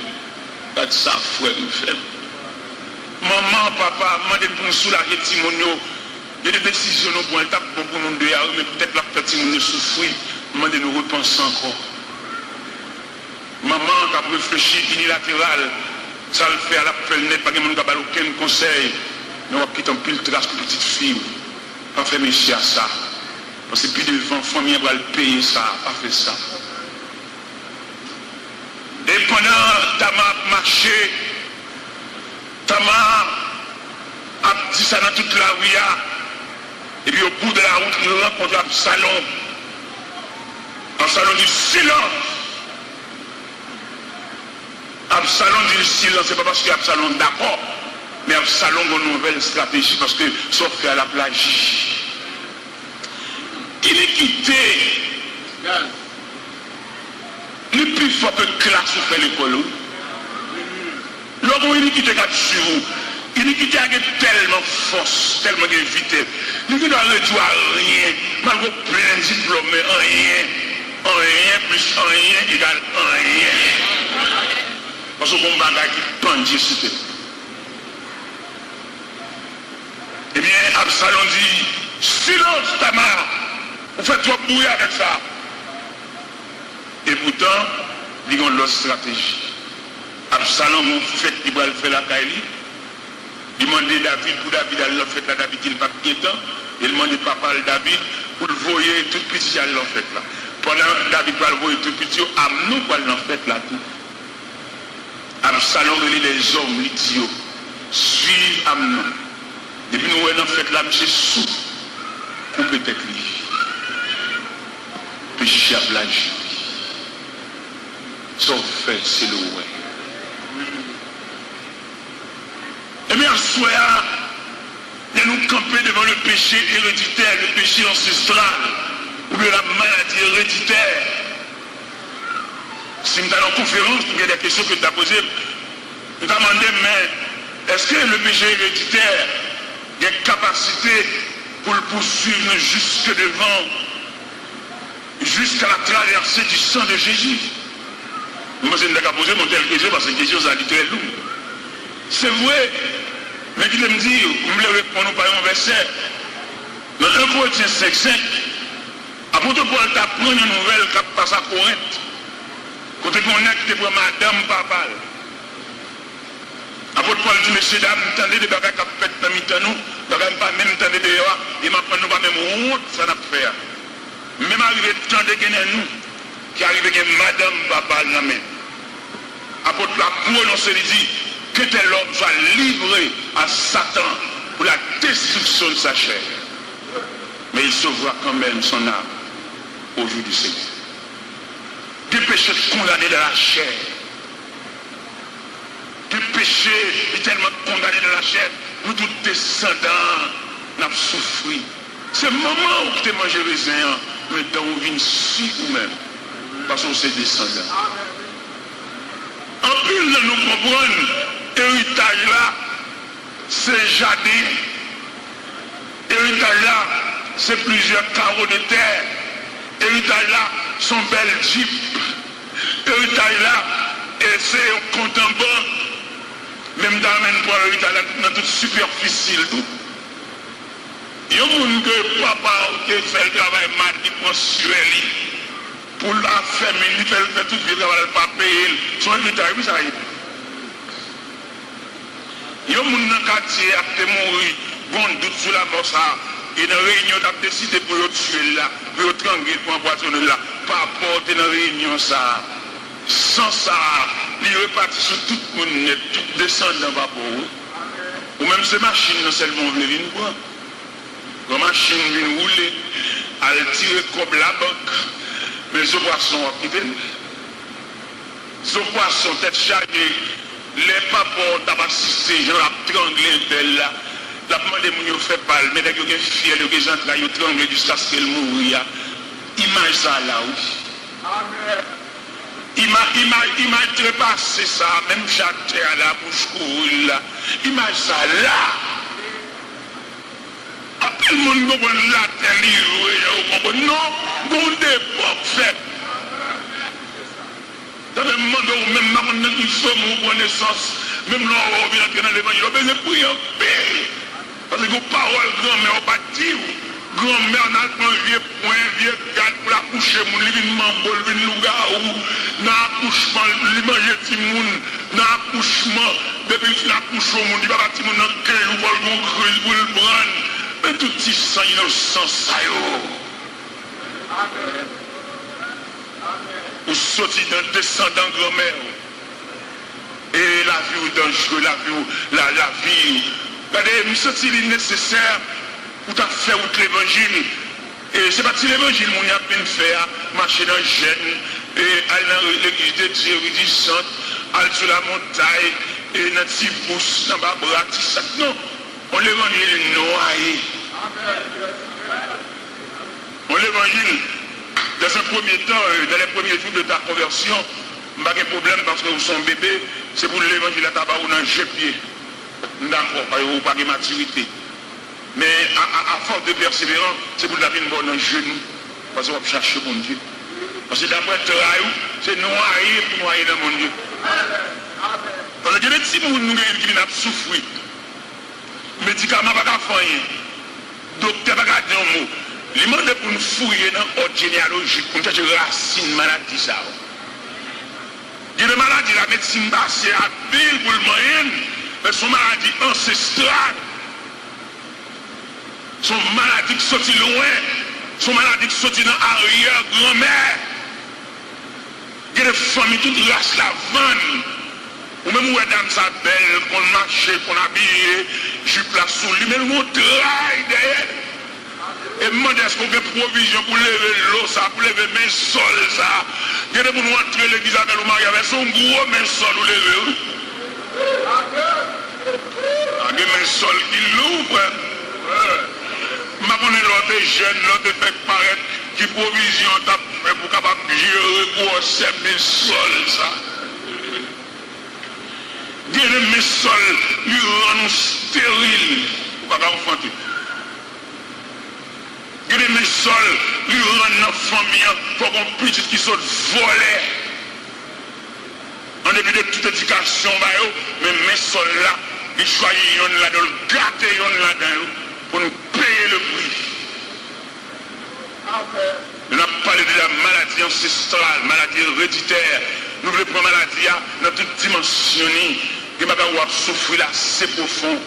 Garde ça, frère faible. Maman, papa, demandez pour nous soulager Timonio. Il y a des décisions pour un tape pour nous de mais peut-être la petite Timonio souffrir. Demandez nous repenser encore. Maman qui a réfléchi unilatéral, ça le fait à l'appel net, pas de monde qui n'a aucun conseil. Nous avons quitté un pile trace pour petite fille. Pas fait méchier à ça. Parce que plus devant, famille va le payer ça, pas fait ça. Et pendant Tamar marché, Tamar a dit ça dans toute la rue. Et puis au bout de la route, il rencontre Absalom. Absalom dit silence. Absalom dit silence, c'est pas parce que Absalom est d'accord, mais Absalom a une nouvelle stratégie parce que sauf fait à la plage. Iniquité. Le plus fort que classe ou fait l'école. L'homme iniquité qui a sur vous. Iniquité a tellement force, tellement de vitesse. L'iniquité doit réduire à rien. Malgré plein de diplômes, rien. Rien plus rien égale rien. Parce que bon bagage qui pendit sur tête. Eh bien, Absalom dit, silence Tamar. Vous faites trop bouillir avec ça. Et pourtant, il y a une autre stratégie. Absalom, vous faites qu'il va faire la caille. Il demande David, pour David, elle l'a fait là, David, il n'a pas de temps. Il demande papa David, pour le voyer tout petit, elle l'a fait là. Pendant David va le voyer tout petit, Amnon va l'a fait là tout. Absalom, il les hommes, l'idiots, suivent Amnon. Depuis nous, on a fait là, monsieur sous, couper tête lui. Péché à plage. son fait, c'est le ouais. Eh bien, soir, nous camper devant le péché héréditaire, le péché ancestral, ou bien la maladie héréditaire. Si nous allons en conférence, il y a des questions que tu as posées. Nous avons demandé, mais est-ce que le péché héréditaire a une capacité pour le poursuivre jusque devant, jusqu'à la traversée du sang de Jésus? Moi, je n'ai pas posé mon telle question parce que la question, ça a dit très lourd. C'est vrai, mais il me dit, vous me répondre par un verset. Dans 1 Corinthiens 5:5, apôtre Paul t'apprend une nouvelle qui passe à Corinthe. Quand tu connais que tu prends madame papa. Apôtre Paul dit, messieurs, dames, attendez des bagages qui fait dans le nous, pas même attendez de voir, et maintenant nous pas même honte, ça n'a pas fait. Même arrivé le temps de gagner nous, qui arrive avec madame papa dans la main. Apôtre Paul prononce, il dit, que tel homme soit livré à Satan pour la destruction de sa chair. Mais il sauvera quand même son âme au jour du Seigneur. Des péchés condamnés dans la chair. Des péchés tellement condamnés dans la chair, nous tous descendants n'avons souffert. C'est le moment où tu manges les raisin, mais dans où vient si ou même. Parce qu'on c'est descendant. En plus, nous comprenons, héritage là, c'est jardin. Héritage là, c'est plusieurs carreaux de terre. Héritage là, sont belles jeeps. Héritage là, et c'est un compte en banque. Même dans le héritage là, dans toute superficie. Il y a un monde que papa qui fait le travail mensuel pour la famille, il fait tout le travail, il ne pas payer. Son héritage, oui, ça y est. Il y a un monde dans le quartier qui a mort, bon doute sur la mort ça. Et dans la réunion, tu as décidé pour le tuer là, pour le tranquille, pour empoisonner là, pas apporter dans la réunion ça. Sans ça, il est reparti sur tout le monde, tout descendant va pour eux. Ou même ces machines, non seulement venir voir. La machine vient rouler, elle tire comme la banque, mais ce poisson a quitté. Ce poisson, tête chargée, les papas ont assisté, je l'ai tranglé là. La demande de fait pas, mais dès que vous êtes fiers, vous êtes gens là, vous tranglez jusqu'à ce qu'elle mourir. Image ça là, oui. Image trépasser ça, même châter à la bouche courue là. Image ça là. Tout le monde comprend la terre, non, bon d'époque fait. Dans le monde où même dans une somme ou connaissance, même là où on vient dans l'évangile, on peut prier en paix. Parce que vos paroles, grand-mère, on va dire, grand-mère, on a un vieux point, vieux garde pour la coucher, mon livinement, bol, vin louga, ou dans l'accouchement, il mange petit moun, dans l'accouchement, depuis qu'il accouche au monde, il va bâtir mon enquête, ou bol, mon creux, pour le prendre. Mais tout petit sang innocent, ça y est. Ou sorti d'un descendant grand-mère. Et la vie ou dangereux, la vie. Regardez, nous sorti nécessaire pour faire outre l'évangile. Et c'est pas si l'évangile, mon y a peine faire, marcher dans le gène, et aller dans l'église de Dieu, rédissante, aller sur la montagne, et dans petit pouce, dans ma bras, ça. Non. On l'évangile noyé. On l'évangile, dans un premier temps, dans les premiers jours de ta conversion, pas de problème parce que vous sont bébés, c'est pour l'évangile à tabac ou dans le pied. D'accord, pas de maturité. Mais à force de persévérance, c'est pour la vie dans le genou. Parce qu'on va chercher mon Dieu. Parce que d'après le travail, c'est noyer pour noyer dans mon Dieu. Parce que les petits gens qui viennent souffrir. Médicaments pas qu'à faire rien. Docteur pas qu'à dire un mot. Il demande pour nous fouiller dans l'ordre généalogique, pour nous chercher racine maladie ça. Il y a des maladies, la médecine basse à pile pour le moyen, mais son maladie ancestrale. Son maladie qui sortit loin, son maladie qui sortit dans l'arrière-grand-mère. Il y a des familles toutes races la vanne. Ou même où dame sa belle, qu'on marche, qu'on habille, je place sous lui, mais on travaille derrière. Et demande est-ce qu'on a provision pour lever l'eau ça pour lever mes sols ça. Il y a des gens qui entrent l'église avec le mari avec son gros mes sols ou lever. Il y a des sols qui l'ouvrent. Je connais l'autre jeune, l'autre fait paraître qui provision t'a fait pour capable gérer pour 5000 sols ça. Il y a des sols qui rendent stérile pour pas enfanter. Il y a des sols qui rendent notre famille pour qu'on puisse qui sont volés. En début de toute éducation, mais mes sols là, ils choisissent là, de le gâter là-dedans pour nous payer le prix. Nous avons parlé de la maladie ancestrale, maladie héréditaire. Nous voulons prendre la maladie dans toute dimension. Nous avons souffrir là, c'est profond.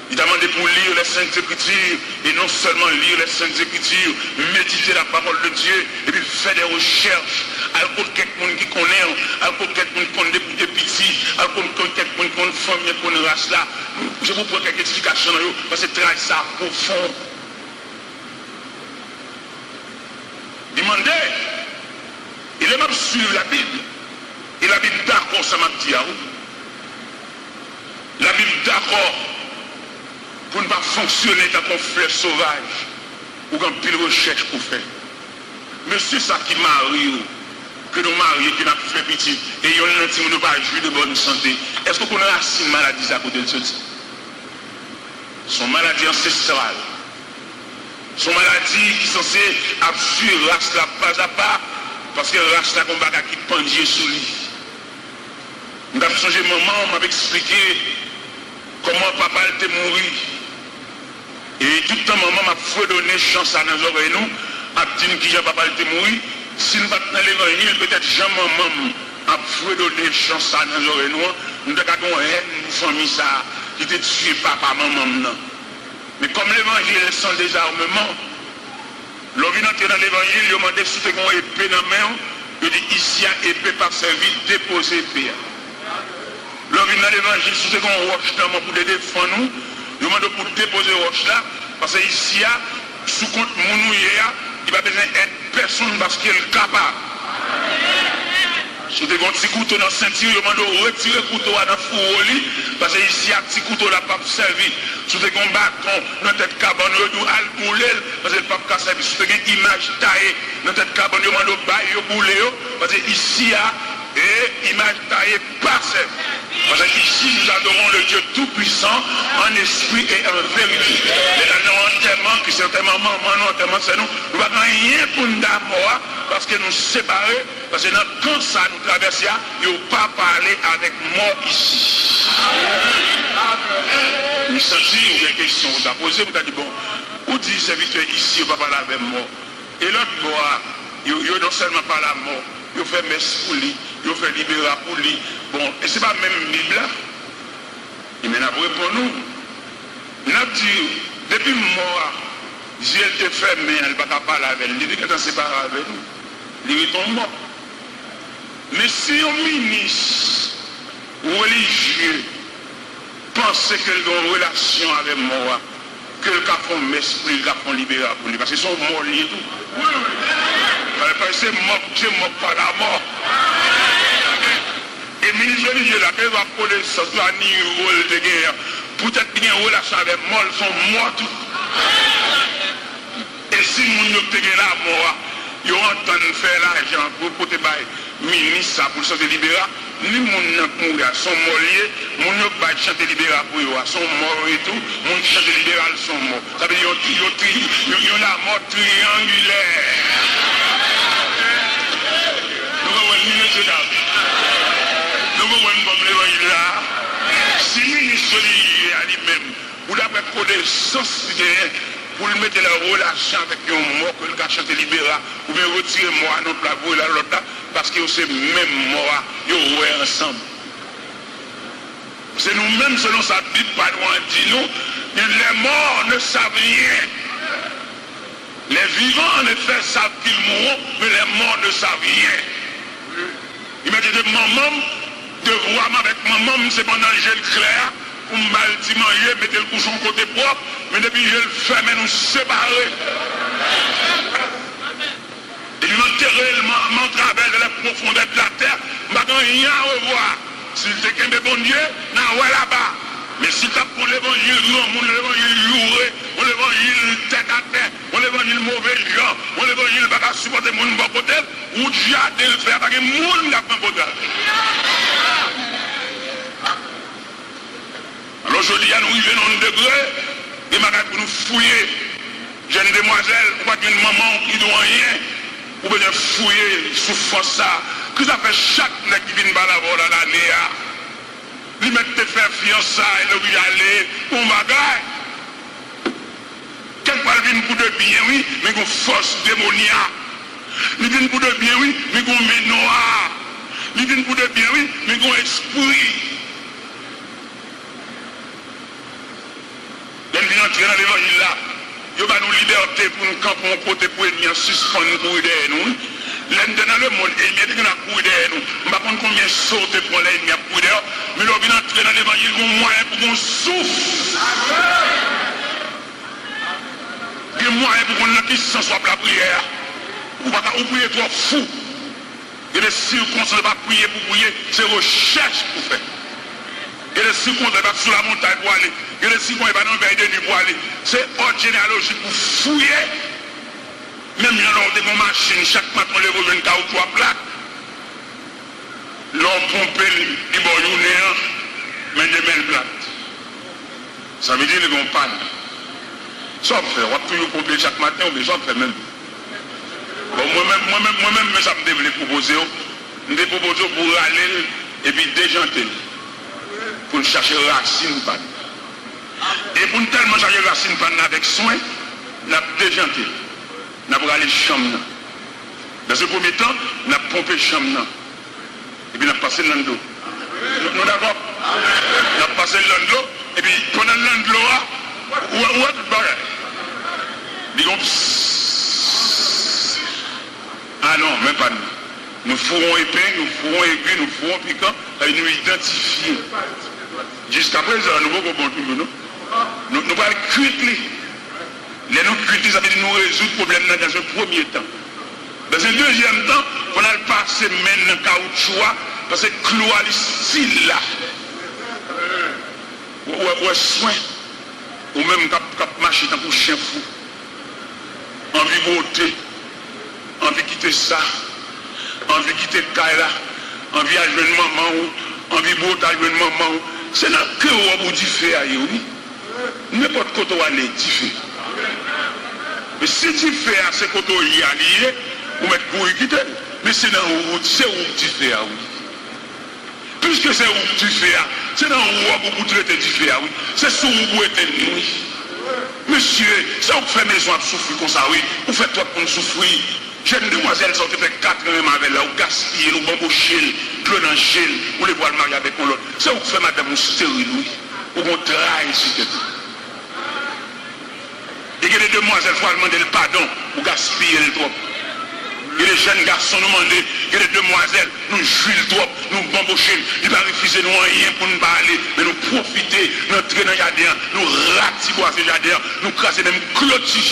Il a demandé pour lire les Saintes Écritures, et non seulement lire les Saintes Écritures, méditer la parole de Dieu, et puis faire des recherches. Alors quelqu'un qui connaît, alors quelqu'un qui connaît des petits, alors quelqu'un qui connaît une famille, qui connaît une race là. Je vous prends quelques explications, parce que c'est très ça profond. Demandez, il est même suivre la Bible. Et la Bible d'accord, ça m'a dit à vous. La Bible d'accord pour ne pas fonctionner dans un fleuve sauvage ou quand pile recherche pour faire. Mais c'est ça qui marie, que nous marions, qui n'a fait petit, et il y a un petit ne pas jouir de bonne santé. Est-ce qu'on a assez de maladies à côté de ceci? Son maladie ancestrale. Son maladie qui est censée absurer race là pas à pas, parce que race là qu'on va qui pendie sous lui. Nous avons changé maman, m'avait expliqué comment papa était mort. Et tout le temps, maman m'a fredonné chance à nos oreilles, nous, a dit que papa était mort. Si nous battons l'évangile, peut-être jamais maman a fredonné chance à nos oreilles, nous avons une famille ça, qui était tué papa, maman. Mais comme l'évangile est sans désarmement, l'on vient entrer dans l'évangile, il a demandé si tu as une épée dans la main, il dit ici, épée par service, déposer épée. L'on vient dans l'évangile, si tu as une roche dans la main pour défendre nous, il demande pour déposer roche là, parce que ici, sous compte mounouye, il va besoin d'être personne parce qu'il est capable. Si vous avez un petit couteau dans la ceinture, il demande de retirer le couteau dans le four, parce que ici, un petit couteau là, pas servi. Si vous avez un bâton dans la tête cabane, il doit le bouler, parce que le pape n'a pas servi. Si vous avez une image taillée dans la tête cabane, il demande de bailler, bouler, parce que ici, et image taillée, pas servi. Parce qu'ici, nous adorons le Dieu Tout-Puissant en esprit et en vérité. Et dans l'enterrement, qui c'est enterrement, maman, enterrement, c'est nous. Nous n'avons rien pour nous d'amour, parce que nous séparer, parce que quand ça nous traverse, il ne faut pas parler avec mort ici. Nous sentons une question, vous avez posé, vous avez dit, bon, où dit serviteur ici, on ne va pas parler avec mort. Et l'autre mort, il ne non seulement pas la mort, il fait messe pour lui, il fait libérer pour lui. Bon, et ce n'est pas même Bible. Il m'a avoué pour nous. Nous avons dit, depuis mort, Dieu te fait, mais elle ne va pas parler avec lui. Il dit qu'elle est séparée avec nous. Il est mort. Mais si un ministre religieux pense qu'elle a une relation avec moi, que le cas font messe pour lui, le cas font libérer pour lui, parce qu'ils sont morts liés tout. C'est mort, c'est mort par la mort. Et le ministre religieux là, il va poser ce soit ni rôle de guerre. Peut-être qu'il y a une relation avec moi, ils sont morts tout. Et si nous avons la mort, ils ont entendu faire l'argent pour porter le ministre pour se libérer. Ni mon mourir, sont morts liés, mon pas chanter libéral pour eux, sont morts et tout, mon chanter libéral sont morts. Ça veut dire qu'ils ont la mort triangulaire. Nous avons une minute là. Nous avons une bonne l'évangile là. Si le ministre à lui-même, vous l'avez connaissance pour lui mettre la relation avec un mort que le gars chante libéral, ou bien retirer moi à notre plavo et l'autre, parce que c'est même mort, ils sont ensemble. C'est nous-mêmes, selon sa Bible, pas loin dit nous, les morts ne savent rien. Les vivants, en effet, savent qu'ils mourront, mais les morts ne savent rien. Il m'a dit de maman, de voir avec maman, c'est pendant le gel clair, pour me mal manger, mettre le couchon côté propre, mais depuis je le fais, mais nous séparer. la profondeur de la terre, je n'ai rien à revoir. S'il te qu'un bon Dieu, non, ouais là-bas. Mais si tu as pour l'évangile, l'évangile louré, l'évangile tête à tête, l'évangile mauvais gens, l'évangile ne va pas supporter mon bon côté, ou Dieu a le faire, parce que mon n'a pas de alors je dis à nous arriver dans un degré, et maintenant pour nous fouiller, jeune demoiselle, ou pas qu'une maman qui doit rien, ou bien fouiller sous force ça, que ça fait chaque nez qui vient par la voie dans l'année. Lui mettre te faire fiançailles, le lui aller, on bagaille. Quelqu'un vient pour de bien, oui, mais qu'on force démoniaque. Il vient pour de bien, oui, mais qu'on met noir. Il vient pour de bien, oui, mais qu'on esprit. Il vient entrer dans l'évangile là. Il y a nos libertés pour nous camper un côté pour venir suspendre pour aider nous. L'ennemi dans le monde, il y a des gens qui ont derrière nous. Je ne sais pas combien sauter pour l'ennemi à pour derrière, mais là, il entrer dans l'évangile, il y a un moyen pour qu'on souffre. Il y a un moyen pour qu'on ait qui s'en soit pour la prière. Ou pas qu'on prie trop fou. Il y a des circonstances pas prier pour prier, c'est recherche pour faire. Il y a des circonstances pas sur la montagne pour aller. Il y a des circonstances pas dans le veille de nuit pour aller. C'est ordre généalogique pour fouiller. Même si on a des machines, chaque matin on les rejoint une caoutchouc à plaque. L'on pompe les boyons, mais des mêmes plates. Ça veut dire qu'ils vont panne. Ça fait, on va toujours pomper chaque matin, mais ça fait même. Bon, moi-même, ça me devait proposer. Je me propose pour aller et puis déjanter. Pour chercher racine panne. Et pour tellement chercher racine panne avec soin, on a déjanté. Nous avons allé chambre. Dans ce premier temps, nous avons pompé chambre. Et puis nous avons passé l'ando. Nous d'accord? Nous avons passé l'ando. Et puis pendant l'ando, où est-ce que nous ah non, même pas nous. Nous ferons épais, nous ferons aigus, nous ferons piquant, et nous identifier. Jusqu'à présent, nous ne pouvons pas tout nous. Nous allons cuiter. Les nous cuiter, ça veut dire nous résoudre le problème dans un premier temps. Dans un deuxième temps, on a passé maintenant dans le caoutchouc, parce que clou à style là. Ou soin, ou même cap marcher dans un chien fou. Envie de voter, envie de quitter ça, envie de quitter le cas là, envie de jouer maman, envie de voter jouer maman. C'est dans le cœur où vous dites faire, oui. N'importe quoi où aller, tu fais. Mais si tu fais à ce côté y allié, vous mettez pour y quitter. Mais c'est dans où tu fais, oui. Puisque c'est où tu fais, c'est dans où vous traitez du fais, oui. C'est sous où vous êtes oui. Monsieur, ça vous fait maison à souffrir comme ça, oui. Vous faites toi pour nous souffrir. Jeune demoiselle, ça fait 4 ans avec là, vous gaspillez, vous bambochez, plein dans gel, vous les voyez le marier avec l'autre. Ça vous fait madame vous stérile, oui. Vous vous travaillez sur tête. Et que les demoiselles, il faut demander le pardon pour gaspiller le trop. Et les jeunes garçons nous demandent, et les demoiselles, nous jouons le trop, nous bambocher, ils ne vont pas refuser nous rien pour nous parler, mais nous profiter, nous entrer dans le jardin, nous ratiboyer ce jardin, nous craser même clôture.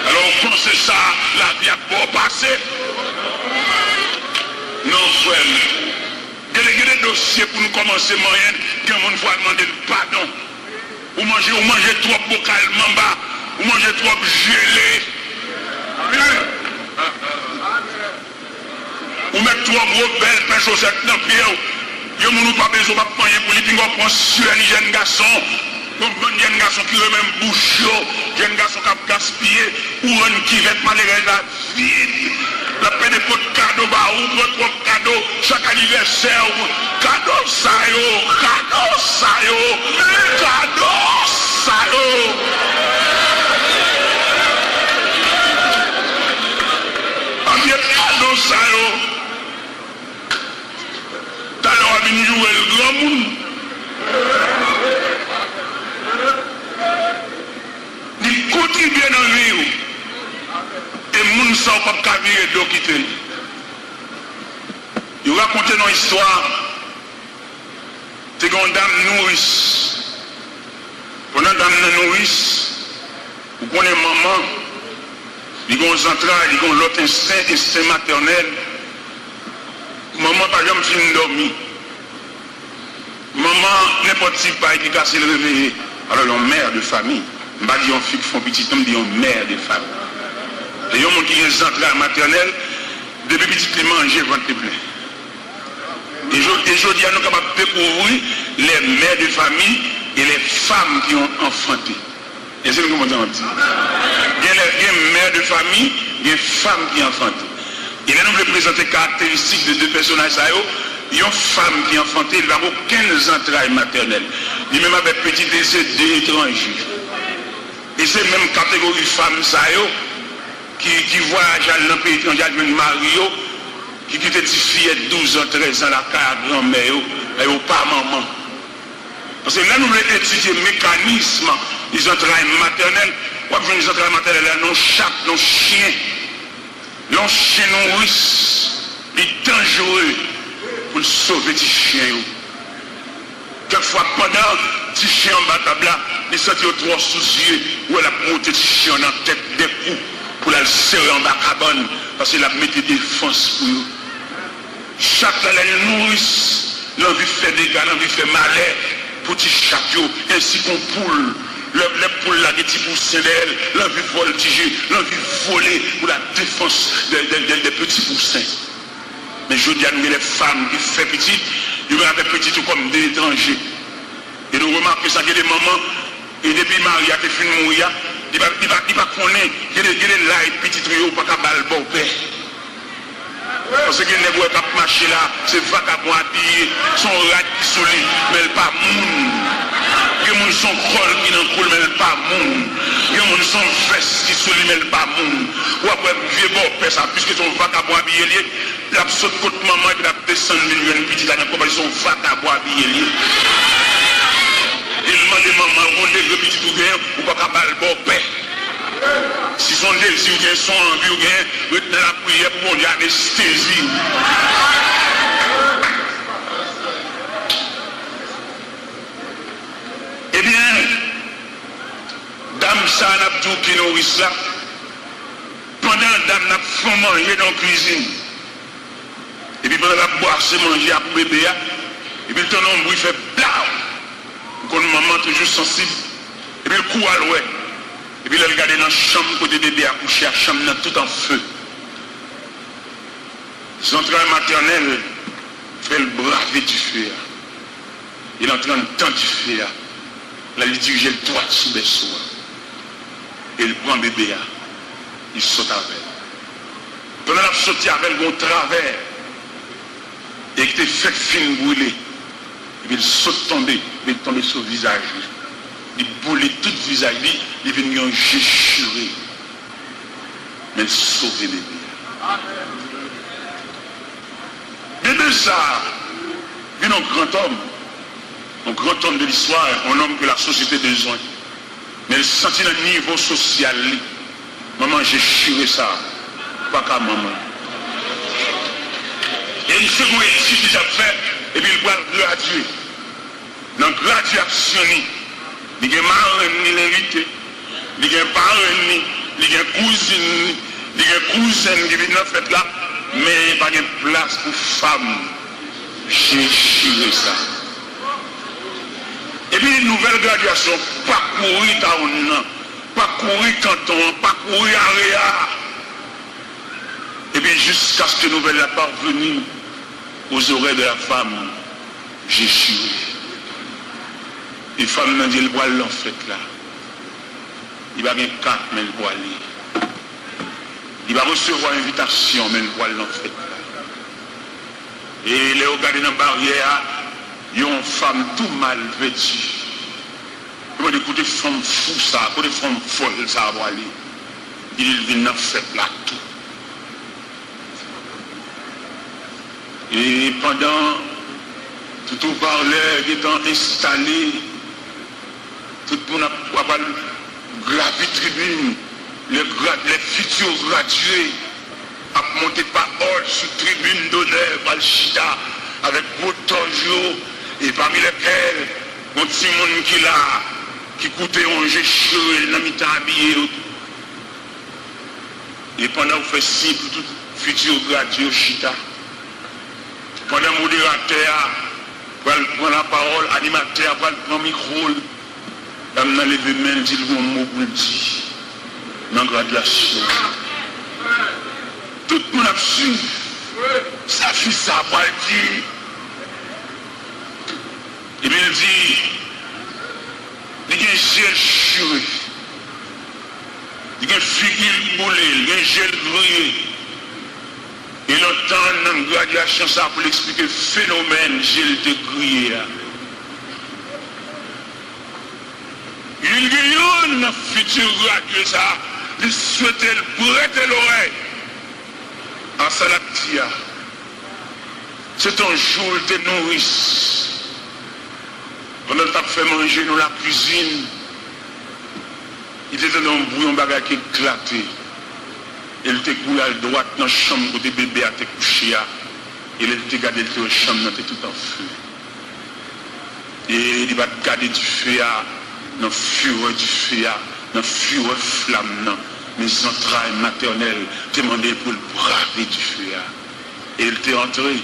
Alors pensez ça, la vie a beau passer. Non, frère. Il y a des dossiers pour nous commencer moyenne, quand on va demander le pardon. Vous mangez trop bocalement bas, vous mangez trop gelé. Vous mettez trop gros belles pains chaussettes dans le pied. Il y a des gens qui n'ont pas besoin de prendre pour les pingons pour suer les jeunes garçons. Comme un jeune garçon qui remène bouche, jeune garçon qui a gaspillé, ou un qui va être malheureux la vie. La paix des pots de cadeaux, ou trop cadeaux, chaque anniversaire, cadeau ça yo, cadeau ça yo, cadeau ça yo. En bien cadeau ça yo. T'as l'air à venir jouer le grand monde. Il contribue dans le vie. Et les gens ne savent pas cavirer d'eau quitter. Il raconte une histoire. C'est une dame nourrice. Pendant dame nourrice, vous connaissez maman, Ils ont des entrailles, ils ont l'autre instinct maternel. Maman, par exemple, finit de dormir. Maman, n'importe qui pas qui casse le réveil. Alors, ils ont mère de famille. Je ne dis pas qu'ils font font petit homme, ils ont mère de famille. Et ils ont qui ont des entrailles maternelles, depuis petit, ils mangent ventre plein. Et je dis à nous capables de découvrir les mères de famille et les femmes qui ont enfanté. Et c'est comment ça dit. Il y a les mères de famille, il y a les femmes qui ont enfanté. Et là, nous voulons présenter les caractéristiques de deux personnages. Il y a une femme qui a enfanté, il n'a aucune entraille maternelle. Il même avec petit décédé étranger. Et c'est même catégorie de femmes qui voyagent dans le pays étranger, Mario, qui quitte des filles de 12 ans, 13 ans, la grand-mère, et au pas maman. Parce que là, nous voulons étudier le mécanisme des entrailles maternelles. Quand vous les entrailles maternelles, nos chats, nos chiens, nos chiens nourrissent, il est dangereux pour sauver les chiens. Quelquefois, pendant les chiens en bas table, ils sont trop soucieux, ou elle a monté les chiens dans la tête des coups pour la serrer en bas cabane, parce qu'elle a mis des défenses pour eux. Chaque fois, elle nourrissent, l'envie de faire des gars, l'envie de faire malheur pour les chats, ainsi qu'on poule. Les poules là, des petits poussins d'elle, l'envie de voltiger, l'envie de voler pour la défense des petits poussins. Mais je dis à nous, les femmes qui font petit, ils vont faire petit tout comme des étrangers. Et nous remarquons ça, qu'il y a des moments, et depuis Maria qui finit de mourir, il va connaître, il y a des là, petits trio, pas qu'à balle bon père. Parce que les nègres qui marchent là, c'est vagabond habillé, son rat qui solide, mais elle pas moun. Il y a des gens qui sont col qui n'en coule, mais elle pas moun. Il y a des gens qui sont vestes qui solide, mais elle pas moun. Ou après, vieux bon père, ça, puisque son vagabond habillé, il a sauté contre maman et il a descendu une petite année, comme ils sont vagabond habillé. Il demande maman, on est le petit tout bien, ou pas qu'à balle bon père. Si son désir ou son envie ou bien, retenez la prière pour Dieu anesthésie. Eh bien, Dame Sanabdou qui nourrit ça, pendant Dame n'a fait manger dans la cuisine, et puis pendant la boire, c'est manger à bébé, et puis ton ombre il fait blau, quand maman toujours sensible, et puis le coup à l'ouest. Et puis, il a regardé dans la chambre côté bébé accouché, la chambre tout en feu. Son entrailles maternelles fait le braver du feu. Il est en train de tendre du feu. Là, il dirige le droit sous le berceau. Et il prend bébé. Il saute avec elle. Pendant qu'il a sauté avec elle, il travers. Et qu'il a fait fin brûler. Et puis, il saute tomber. Il tombe sur le visage. Il boule tout le visage, il est venu en géchuré. Mais il sauve bébé. Bébé ça, il est un grand homme de l'histoire, un homme que la société a besoin. Mais il sentit le niveau social. Maman, j'ai churé ça. Pas qu'à maman. Et il fait une étude déjà fait, et puis il va graduer. Dans la graduation, il y a marraine, il est invité. Il y a parraine, il y a cousine, il y a cousine qui vient dans la fête là. Mais il n'y a pas de place pour femmes. J'ai chiré ça. Et puis une nouvelle graduation, parcourir Taon, parcourir Canton, parcourir Aréa. Et puis jusqu'à ce que la nouvelle soit parvenue aux oreilles de la femme, j'ai chiré. Les femmes n'ont dit le bois en fait là. Il va bien 4, mais le bois là. Il va recevoir une invitation, mais le bois en fait là. Et il est regardé dans la barrière, il y a une femme tout mal vêtue. Il va dire, écoutez, femme fou ça, écoutez, femme folle ça va aller. Il vient en fait là tout. Et pendant tout au parlait, étant installé, tout le monde a gravi tribune, les futurs gradués a monté par ordre sur tribune d'honneur, Valchita, avec Botojo, et parmi lesquels, un petit monde qui l'a, qui coûtait un jeu, il n'a mis habillé. Et pendant que vous faites signe pour tout futur gradué au Chita, pendant que le modérateur prend la parole, animateur prend le micro, l'homme dans les mains, dit le mot pour le dire, dans la graduation. Tout le monde a su, ça fait ça pour le dire. Et bien il dit, il y a un gel churé, il y a un figuier boulé, il y a un gel grillé. Et longtemps, dans la graduation, ça pour l'expliquer le phénomène gel de grillé. Il y a un futur gradué, ça, il souhaitait prêter l'oreille à Salatia. C'est un jour de nourrice. Pendant qu'il a fait manger dans la cuisine, il était dans un bouillon bagage qui éclaté. Il était coulé à droite dans la chambre où le bébé a été couché. Il était gardé dans la chambre, il était tout en feu. Et il va garder du feu, dans le fureur du feu, dans le fureur flamme, mes entrailles maternelles demandaient pour le braver du feu. Et il était entré.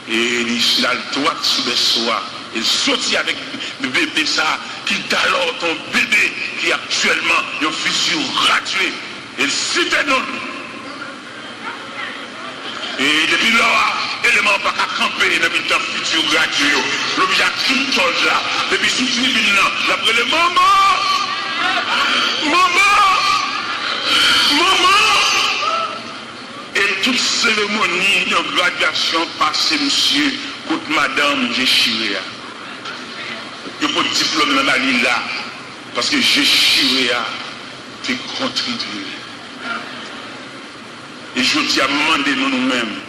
Et il a le droit sous le soir. Il sortit avec le bébé ça, qui alors ton bébé qui actuellement est un futur gratuit. Il citait non. Et depuis là, l'élément pas qu'à camper dans le temps futur gratuit. L'objet a tout chose là. Depuis sous tribune là, après le moment. Et toute cérémonie de graduation passée, monsieur, contre madame Jéchiréa. Il faut le diplôme dans la ligne là. Parce que Jéchiréa fait contribuer. Et je dis à demander nous-mêmes,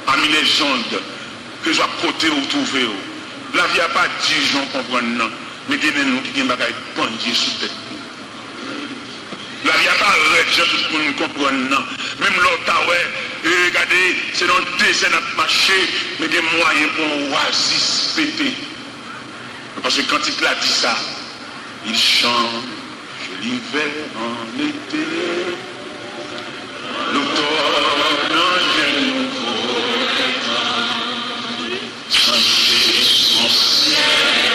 amis légendes, que je sois côté ou trouver. La vie n'a pas dit, je ne comprends pas, mais il y a nous qui ont des bandits sous tête. La vie n'a pas arrêté, tout le monde comprend. Même l'autre, regardez, c'est dans le désert notre marché, mais des moyens pour un oasis pété. Parce que quand il a dit ça, il chante l'hiver en été, l'automne en nouveau changer son ciel.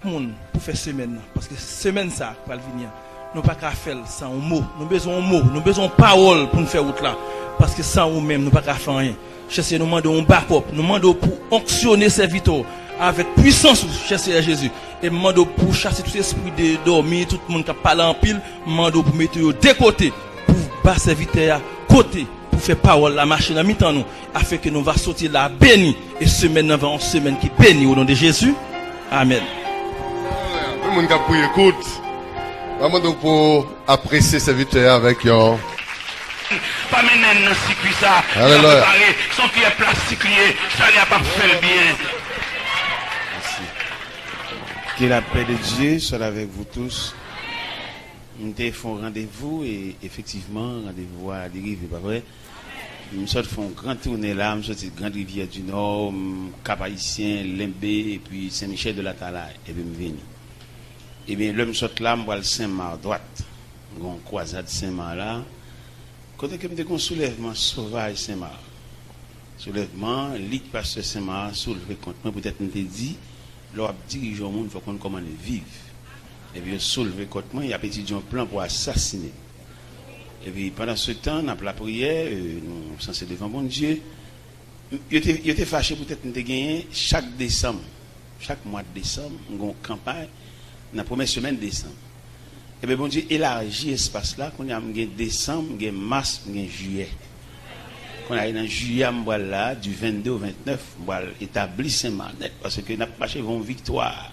monde pour faire semaine parce que semaine ça va venir. Nous pas qu'à faire sans un mot. Nous besoin de mots, nous besoin de parole pour nous faire route là parce que sans nous même nous pas qu'à faire rien. Chercher nous demandons un backup, nous demandons pour onctionner serviteurs avec puissance chercher Jésus et demandons pour chasser tout esprit de dormir, tout le monde qui parle en pile, demandons pour mettre de côté pour bas serviteur côté pour faire parole la machine à mi-temps nous afin que nous va sortir là béni et semaine avant une semaine qui béni au nom de Jésus. Amen. Tout le monde qui a pris écoute. Vraiment donc pour apprécier serviteur avec yo. Pas mener dans circuit ça. Alléluia. Son pied plastique lié, ça n'a pas fait bien. Merci. Que la paix de Dieu soit avec vous tous. Nous avons rendez-vous et effectivement, rendez-vous à la dérive, pas vrai? Nous faisons une grande tournée là, nous sommes Grande Rivière du Nord, Cap-Haïtien, Limbé et puis Saint-Michel de la Talaye. Et puis nous venons. Et bien, l'homme saute là, je vais le Saint-Marc à droite. Nous avons croisade Saint-Marc là. Quand on a un soulèvement sauvage Saint-Marc, soulèvement, lit pasteur Saint-Marc, soulevé contre moi, peut-être nous te dit, l'on dirige au monde, il faut qu'on comment vivre. Et puis, soulevé contre moi, il y a petit un plan pour assassiner. Et puis, pendant ce temps, dans la prière, nous sommes censés devant bon Dieu. Il était fâché, peut-être nous te gagné chaque décembre, chaque mois de décembre, nous avons une campagne, dans la première semaine de décembre. Et bien, bon Dieu, élargit l'espace là, qu'on a décembre, mars, juillet. Qu'on a dans juillet, là, du 22 au 29, on va établir Saint-Marc, parce que nous avons marché une victoire.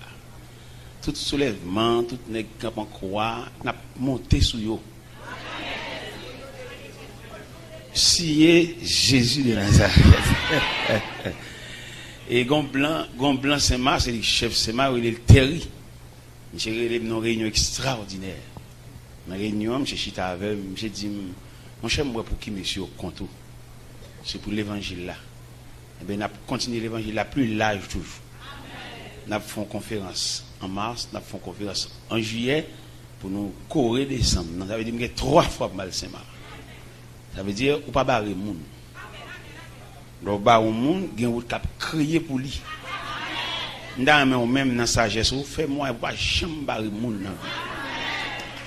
Tout soulèvement, tout nèg camp en croix, n'a monté sous yo. Sillé Jésus de Nazareth. Et gon blanc Saint-Marc, c'est le chef Saint-Marc, il est le terri. J'ai eu une réunion extraordinaire. Dans la réunion, M. Chita avec, j'ai dit, mon cher, moi, pour qui monsieur au compte? C'est pour l'évangile là. Et bien, on a continué l'évangile là plus large toujours. On a fait une conférence en mars, on a fait une conférence en juillet pour nous courir décembre. Ça veut dire que j'ai 3 fois mal Saint-Marc. Ça veut dire ou pas barrer moun. Donc barrer moun, gen ou cap crier pour lui. Ndame même dans sagesse ou fait moi pas jamais barrer moun nan.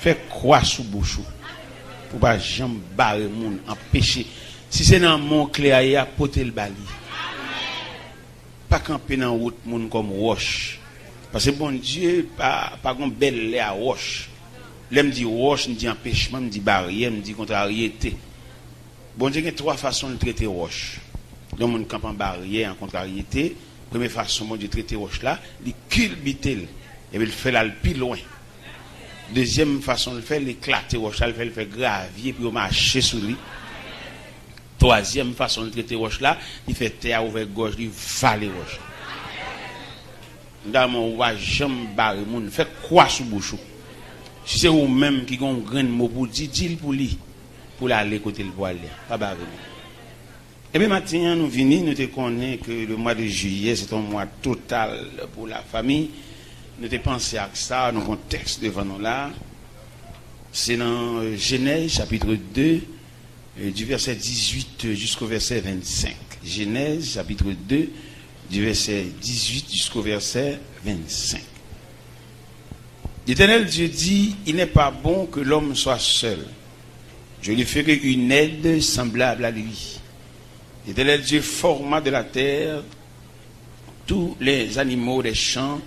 Fait croix sous bouchou. Pour pas jamais barrer moun empêcher. Si c'est dans Montclair y a porter le bali. Pas camper dans route moun comme roche. Parce que bon Dieu pas gon belle lait à roche. L'aime dit roche, me dit empêchement, me dit barrière, me dit contrariété. Bon Dieu, il y a 3 façons de traiter roche. Le monde camp en barrière, en contrariété. Première façon, bon Dieu, traiter roche là, il culbute et il fait là le plus loin. Deuxième façon de faire, il éclate roche là, il fait gravier puis il marcher sur lui. Troisième façon de traiter roche là, il fait terre ouvert gauche, il vale roche. Dans mon va jamais barrer moun, fait quoi sous bouchou. Si c'est vous même qui ont un grand mot pour dire, dis-le pour lui. Pour aller côté le bois, pas barrer. Et bien maintenant, nous venons, nous te connaissons que le mois de juillet, c'est un mois total pour la famille. Nous te pensons à ça, nous avons un texte devant nous là. C'est dans Genèse chapitre 2, du verset 18 jusqu'au verset 25. Genèse chapitre 2, du verset 18 jusqu'au verset 25. L'Éternel Dieu dit, il n'est pas bon que l'homme soit seul. Je lui ferai une aide semblable à lui. L'Éternel Dieu forma de la terre tous les animaux des champs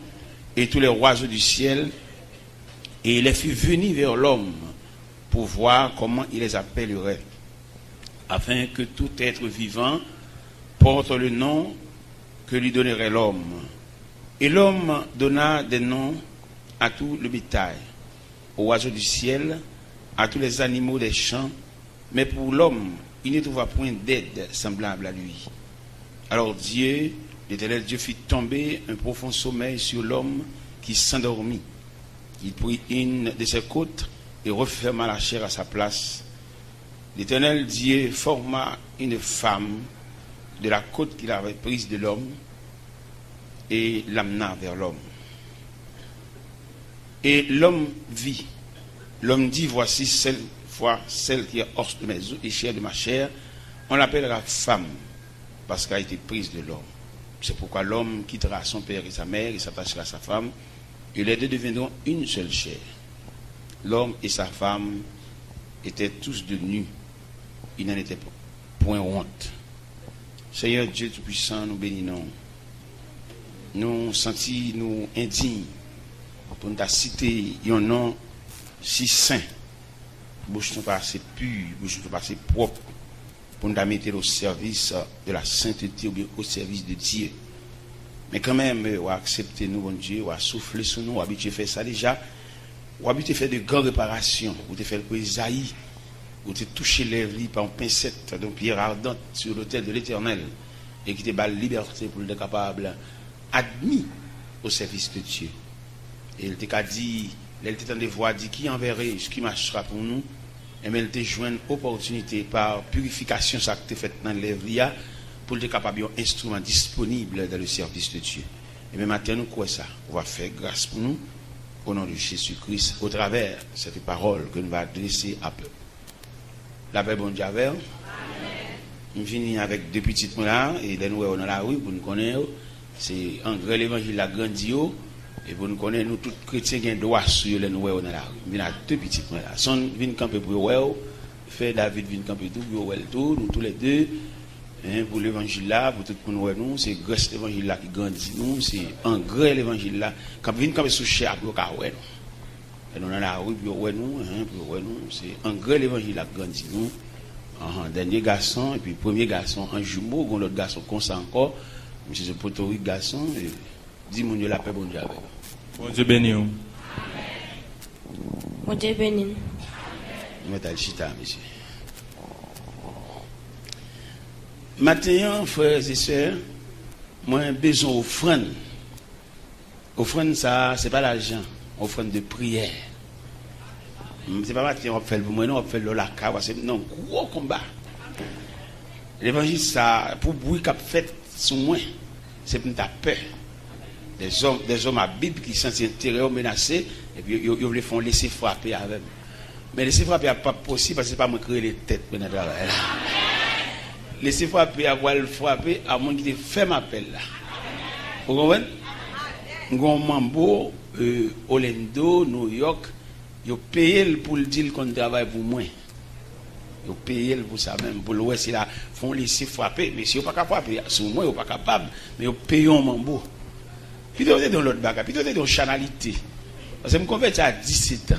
et tous les oiseaux du ciel, et il les fit venir vers l'homme pour voir comment il les appellerait, afin que tout être vivant porte le nom que lui donnerait l'homme. Et l'homme donna des noms à tout le bétail, aux oiseaux du ciel, à tous les animaux des champs, mais pour l'homme, il ne trouva point d'aide semblable à lui. Alors Dieu, l'Éternel Dieu, fit tomber un profond sommeil sur l'homme qui s'endormit. Il prit une de ses côtes et referma la chair à sa place. L'Éternel Dieu forma une femme de la côte qu'il avait prise de l'homme et l'amena vers l'homme. Et l'homme vit. L'homme dit, voici celle qui est os de mes os et chair de ma chair. On l'appellera femme parce qu'elle a été prise de l'homme. C'est pourquoi l'homme quittera son père et sa mère et s'attachera à sa femme et les deux deviendront une seule chair. L'homme et sa femme étaient tous de nus. Il n'en était point honte. Seigneur Dieu Tout-Puissant, nous bénissons. Nous sentis nous indignes pour nous citer un nom si saint. Bouche nous pas assez pure, bouche nous pas assez propre pour nous mettre au service de la sainteté ou bien au service de Dieu. Mais quand même, on va accepter nous, bon Dieu, on va souffler sur nous, on va habituer à faire ça déjà. On va habituer à faire de grandes réparations, on va faire le Isaïe, on va toucher les lits par une pincette d'une pierre ardente sur l'autel de l'Éternel et qui te bat la liberté pour être capable, admis au service de Dieu. Et il t'a dit, il t'a des voix dit qui enverrait ce qui marchera pour nous, et mais il t'a joué une opportunité par purification, ça que tu fait dans les lits, pour être capable d'un instrument disponible dans le service de Dieu. Et même maintenant, nous croyons ça. On va faire grâce pour nous, au nom de Jésus-Christ, au travers de cette parole que nous va adresser à peu. La paix, bon Dieu, avec. Nous venons avec deux petites mots là, et nous sommes dans la rue pour nous connaître. C'est un grand évangile la grandio, et pour nous connaître, nous tous chrétiens qui ont droit sur les nous dans la rue. Nous venons avec deux petites mots là. Son vient camper pour eux, fait David vient camper tout, pour tout, nous tous les deux. Pour l'évangile là, pour tout le monde, nous, c'est grâce l'évangile là qui grandit nous, c'est un grand évangile là. Quand vient camper sous cher, pour nous. Et nous dans la rue, pour nous, c'est un grand évangile là qui grandit nous. Dernier garçon, et puis premier garçon, un jumeau, l'autre garçon comme ça encore. Monsieur ce potorique garçon, et dis mon Dieu la paix, bon Dieu avec. Bon Dieu béni. Bon Dieu béni. Nous mettons le chita, monsieur. Maintenant, frères et sœurs, moi j'ai besoin d'offrande. Offrande, ça, c'est pas l'argent. Offrande de prière. C'est pas matin, on va faire pour moi, non, on va faire le laca, c'est un gros combat. L'évangile, ça, pour bruit qu'a fait sur moi, c'est pour ta peur. Des hommes à Bible qui sentent intérieur menacé, et puis ils les font laisser frapper avec. Mais laisser frapper n'est pas possible parce que c'est pas moi qui crée les têtes. Laisser frapper, avoir le frapper, à moins qu'il fait ma appel là. Vous comprenez? Gon Mambo, Orlando, New York, ils payent pour le dire qu'on travaille pour moi. Ils payent pour ça même, pour l'ouest, ils font laisser frapper. Mais si ils ne sont pas capables, sur moi, ils ne sont pas capables, mais ils payent un Mambo. Puis ils sont dans l'autre bagarre, puis ils sont dans la chanalité. Parce que je me convertis à 17 ans.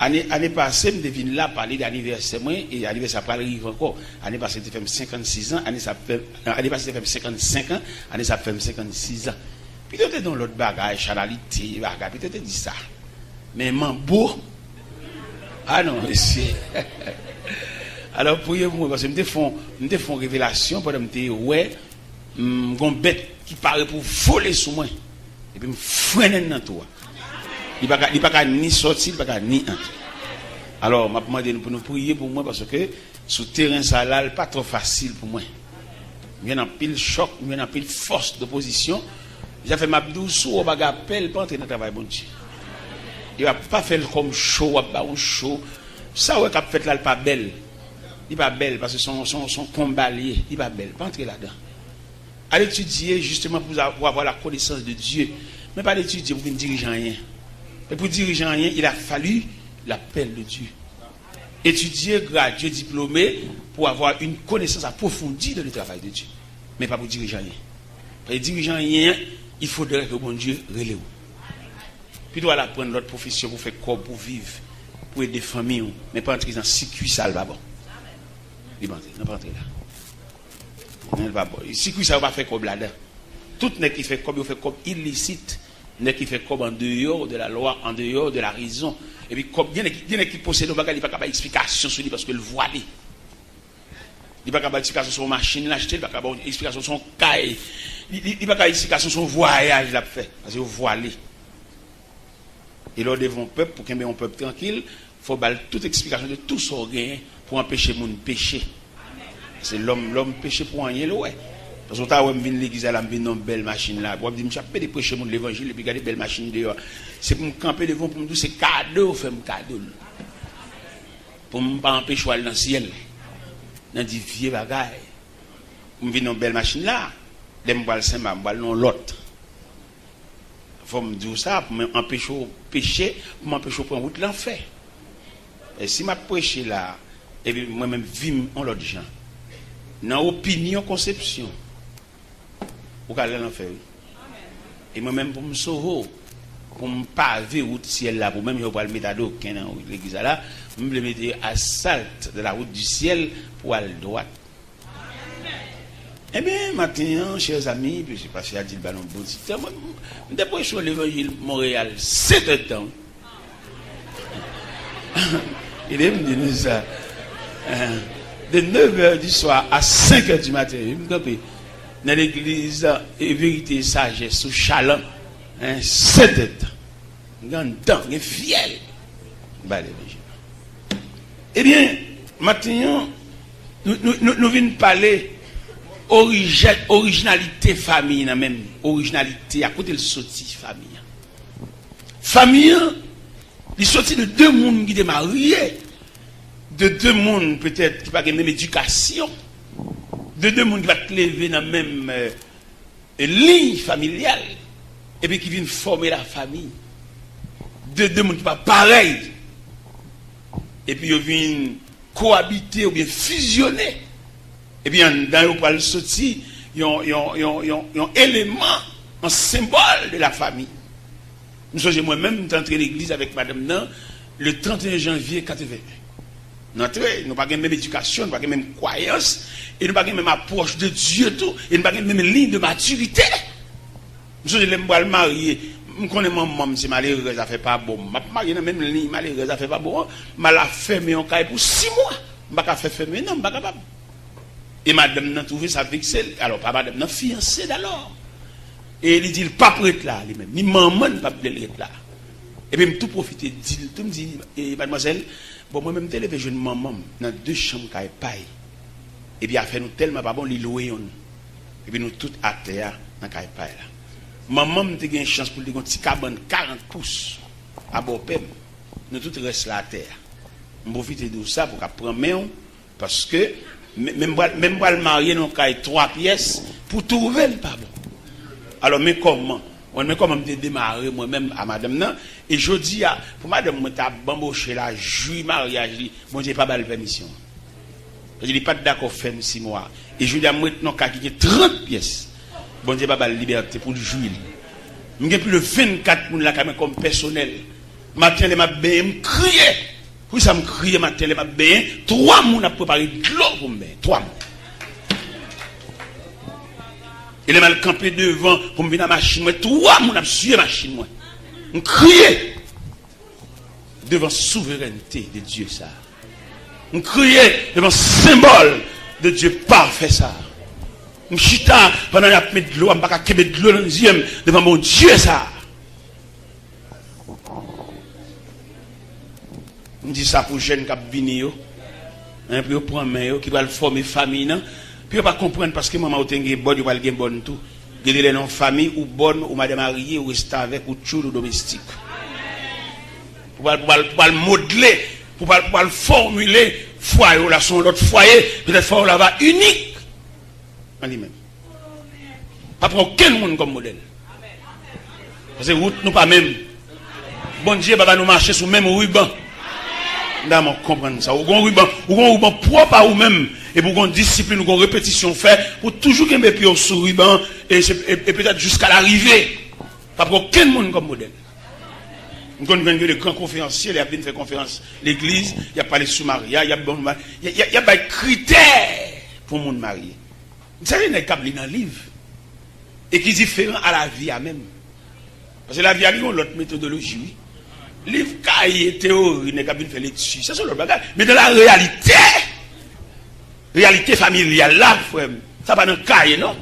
L'année passée, je devine là parler d'anniversaire, et l'anniversaire pas arrive encore. L'année passée, je fait 56 ans, l'année passée, je fait 55 ans, l'année ça fait 56 ans. Puis tu es dans l'autre bagage, chanalité, bagage, puis tu te dis ça. Mais Mambo, ah non, monsieur. Alors, priez-moi, parce que je me fais une révélation, pendant que je me ouais, une bête qui paraît pour voler sur moi, et puis me freiner dans toi. Il n'y a pas ni sortir, il n'y a pas ni entrer. Alors, je me demande pour nous prier pour moi parce que sur le terrain, ça n'est pas trop facile pour moi. Il y a un pile choc, il y a un pile force d'opposition. J'ai fait ma douce ou un appel pour entrer dans le travail, bon Dieu. Il ne va pas faire comme chaud, un chaud. Ça, ouais, qu'a fait là, il n'est pas belle. Il n'est pas belle parce que son combat lié, il n'est pas belle. Pas entrer là-dedans. À l'étudier justement pour avoir la connaissance de Dieu. Mais pas l'étudier pour ne diriger rien. Et pour diriger rien, il a fallu l'appel de Dieu. Étudier, graduer, diplômé, pour avoir une connaissance approfondie de le travail de Dieu. Mais pas pour diriger rien. Pour diriger rien, il faudrait que bon Dieu relève. Puis doit apprendre l'autre profession pour faire corps, pour vivre, pour aider des familles, mais pas entrer dans le circuit sale, pas bon. Il va entrer, pas entrer là. Il va bon. Le circuit sale va faire comme là-dedans. Tout n'est qui fait comme il fait comme illicite. N'est qui fait comme en dehors de la loi, en dehors de la raison. Et puis, comme il y en a qui possèdent le bagage, il n'y a pas d'explication sur lui parce que le voile. Il n'y a pas d'explication sur la machine l'acheter, il n'y a pas d'explication sur son cahier. Il n'y a pas d'explication sur son voyage l'a fait. Parce que voilé. Et là, devant le peuple, pour qu'il y ait un peuple tranquille, il faut baller toute explication de tout son gain pour empêcher mon péché. C'est l'homme péché pour rien, ouais. Parce que quand je viens à l'église, je viens dans une belle machine là. Je dis, je vais prêcher l'évangile et puis regarder une belle machine dehors. C'est pour me camper devant, pour me dire, c'est cadeau, fait un cadeau. Pour ne pas empêcher d'aller dans le ciel. Dans des vieux bagailles. Je viens dans une belle machine là. Je vais aller dans l'autre. faut me dire ça pour m'empêcher pécher, pour m'empêcher prendre route l'enfer. Et si m'a prêché là, et puis moi-même vivre en l'autre gens, dans opinion, conception, pour aller l'enfer. Et moi-même pour me sauver, pour me paver route ciel là, pour même je vais le mettre à dos, l'église là, je me le mettre à salte de la route du ciel pour aller droite. Eh bien, maintenant, chers amis, puis je suis passé à dire ballon bon temps. Depuis sur l'évangile Montréal, 7 ans. Il est me dit ça. De 9h du soir à 5h du matin. Il me dit, dans l'église, et vérité, sagesse, sous chaland, 7 ans. Grand temps, il est fiel. Eh bien, maintenant, nous venons parler. Originalité famille, même originalité à côté de sorti famille. Famille, il sorti de deux mondes qui étaient mariés, de deux mondes peut-être qui n'ont pas la même éducation, de deux mondes qui vont te lever dans la même ligne familiale, et puis qui viennent former la famille, de deux mondes qui ne sont pas pareils, et puis ils viennent cohabiter ou bien fusionner. Et bien, dans le sorti, il y a un élément, un symbole de la famille. Nous sommes moi-même entré à l'église avec madame Nan le 31 janvier 81. Nous n'avons pas la même éducation, nous n'avons pas la même croyance, et nous n'avons pas la même approche de Dieu, tout, et nous n'avons pas la même ligne de maturité. Nous sommes les mariés. Je connais mon maman, c'est malheureux, ça ne fait pas bon. Je marié dans la même ligne, malheureux, ça ne fait pas bon. Je l'ai fermé en caille pour 6 mois. Je ne peux pas faire fermer, non, je ne suis pas capable. Et madame n'a trouvé ça vexé. Alors, pas madame n'a fiancé d'alors. Et il dit, pas prête là, lui-même. Ni maman ne pas prête là. Et puis, tout profiter, tout me dit, mademoiselle, bon, moi-même, je levé jeune maman dans 2 chambres qui paille. Et puis, elle fait nous tellement pas bon, les louer. Et puis, nous tous à terre dans la paille là. Maman, m'a eu une chance pour lui dire, un petit cabane 40 pouces à Bopem. Nous tous restons là à terre. Je profite de ça pour qu'elle prenne main, parce que, même pas le marier dans 3 pièces pour trouver le pas bon. Alors mais comment me démarrer moi-même à madame nan et je dis pour madame moi t'a bamboché la juillet mariage bon j'ai pas balle permission. Je dis pas d'accord faire 6 mois et je dis à moi non qui 30 pièces. Bon j'ai pas balle liberté pour le juillet. M'ai plus le 24 moun la comme personnel. Matin les m'a bien crier. Oui, ça me crie matin, les m'a bien. 3 moun a préparé de l'eau pour me 3 moun. Et les mal campé devant pour me venir à la machine. 3 moun a suivi la machine. On criait devant la souveraineté de Dieu ça. On criait devant le symbole de Dieu parfait ça. On chita pendant la mettre de l'eau, on ne peut pas mettre de l'eau dans les yeux devant mon Dieu ça. On dit ça pour les jeunes qui viennent, puis prendre main, qui doivent former famille, puis ils ne pas comprendre parce que maman a une bonne, ils ont bonne tout. Ils ont une famille ou bonne, ou madame mariée, ou rester avec, ou tchou, ou domestique. Pour le modeler, pour le formuler, foyer, là, son autre foyer, peut-être foyer là-bas unique. En lui-même. Pas pour aucun monde comme modèle. Parce que route nous pas même. Bon Dieu, va nous marcher sur le même ruban. Nous comprendre ça. Ou un ruban propre à vous-même. Et pour une discipline, ou une répétition fait, pour toujours qu'il y ait un sur ruban, et peut-être jusqu'à l'arrivée. Pas pour aucun monde comme modèle. Nous connaissons les grands conférenciers, il y a bien fait conférence l'église, il y a parlé sous Maria, il y a des critères pour le monde marié. Vous savez, il y a des câbles dans le livre. Et qui est différent à la vie à même. Parce que la vie a une autre méthodologie. Oui. Livre cahier, théorie, n'est pas bien fait là-dessus. Ça, c'est le bagage. Mais dans la réalité familiale, là, frère, ça va dans le cahier, non?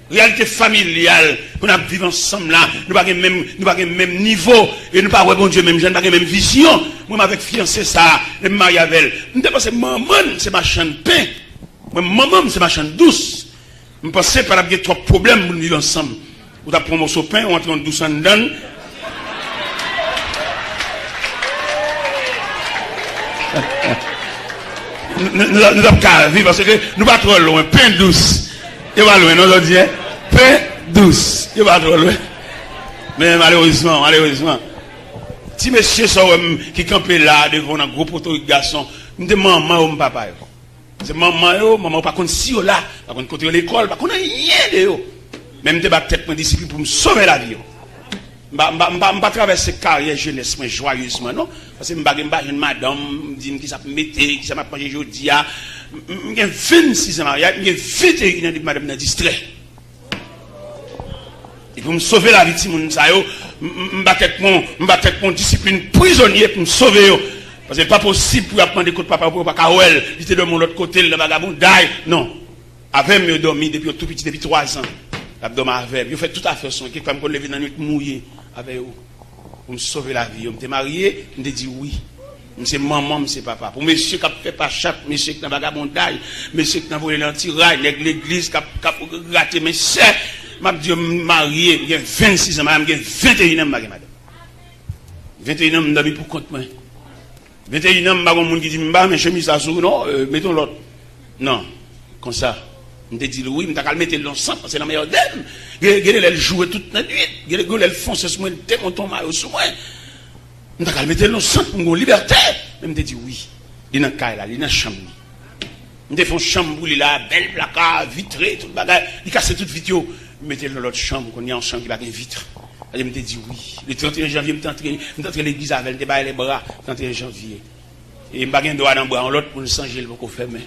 Réalité familiale, nous vivons ensemble là, nous n'avons pas le même niveau, et nous n'avons pas bon Dieu, même jeune, pas la même vision. Moi, avec fiancé ça, je me marie avec elle. Je pense que maman, c'est ma chaîne de pain. Maman, c'est ma chaîne douce. Je pense que par exemple, 3 problèmes pour nous vivre ensemble. Ou tu prends un morceau de pain, ou on entre douce en dedans. Nous avons qu'à vivre parce que nous ne sommes pas trop loin. Pain douce. Et va loin, nous avons dit, pain douce. Et va trop loin. Mais malheureusement. Si monsieur qui campait là devant un gros poteau de garçon, me dit maman ou papa. C'est maman pas contre si là, pas contre côté l'école, pas contre rien de yo. Même débat tête mon disciple pour me sauver la vie. M'pa traverser carrière jeunesse moi joyeusement non parce que m'pa une madame dit qui ça mettre qui ça m'a manger jodi a j'ai 26 ans j'ai 21 ans de madame dans distrait. Et pour me sauver la vie de moun sa yo m'ba mon discipline prisonnier pour me sauver yo. Parce que c'est pas possible pour apprendre des coups de papa pour pas kawel, il était de mon autre côté le vagabond die. Non. Avec me dormi depuis tout petit depuis 3 ans. L'abdomen avec, je fais tout à fait son qui comme me lever dans la nuit mouillé avec vous. Pour me sauver la vie, on m'était marié, on me dit oui. C'est maman, c'est papa. Pour monsieur qui a fait pas chape, monsieur qui n'a pas vagabondage, monsieur qui n'a volé l'antirail, l'église qui a raté mes chefs, m'a dit marié, j'ai 26 ans, j'ai 21 ans madame. 21 ans m'dami pour compte moi. 21 ans m'a monde qui dit m'ba mes chemises à sous non, mettons l'autre. Non, comme ça. Je dit oui, je vais mettre l'ensemble, c'est la meilleure d'elle. Elle joue toute la nuit. Elle fonce sur moi, elle démonte ton maillot sur moi. Je vais mettre l'ensemble pour me liberté. Je dit oui. Il y a un cas là, il y a une chambre. Je fais une chambre, il a belle placard, vitrée, tout le bagage. Il casse toute vidéo. Je mets dans l'autre chambre, qu'on y a en chambre qui va une vitre. Je me dit oui. Le 31 janvier, je suis entré à l'église avec elle, débat les bras, 31 janvier. Et je me suis doigt dans le bras, l'autre pour le changer, le pour fermer.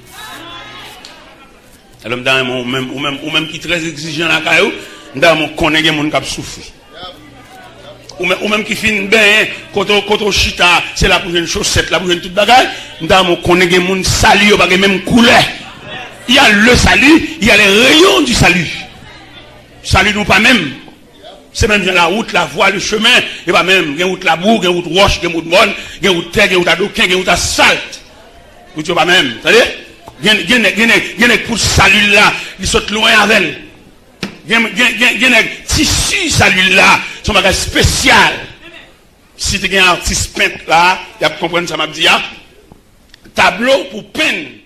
Alors, ou même qui est très exigeant dans la caillou, dans mon connaît des gens qui souffrent. Ou même qui finit bien, quand on chita, c'est là pour une chaussette, là pour une toute bagage, dans mon connaît des gens salut, pas même couleur. Il y a le salut, il y a les rayons du salut. Salut nous pas même. C'est même la route, la voie, le chemin, et pas même, il y a route la boue, il y a route roche, il y a route bonne, il y a route terre, il y a route adoquin, il y a route asphalte. Vous ne pas même, vous savez? Il y a pour salut là, il saute loin avec elle. Il y a un tissu salut là, son bagage spécial. Si tu as un artiste peintre là, il y a comprendre ça m'a dit, tableau pour peine.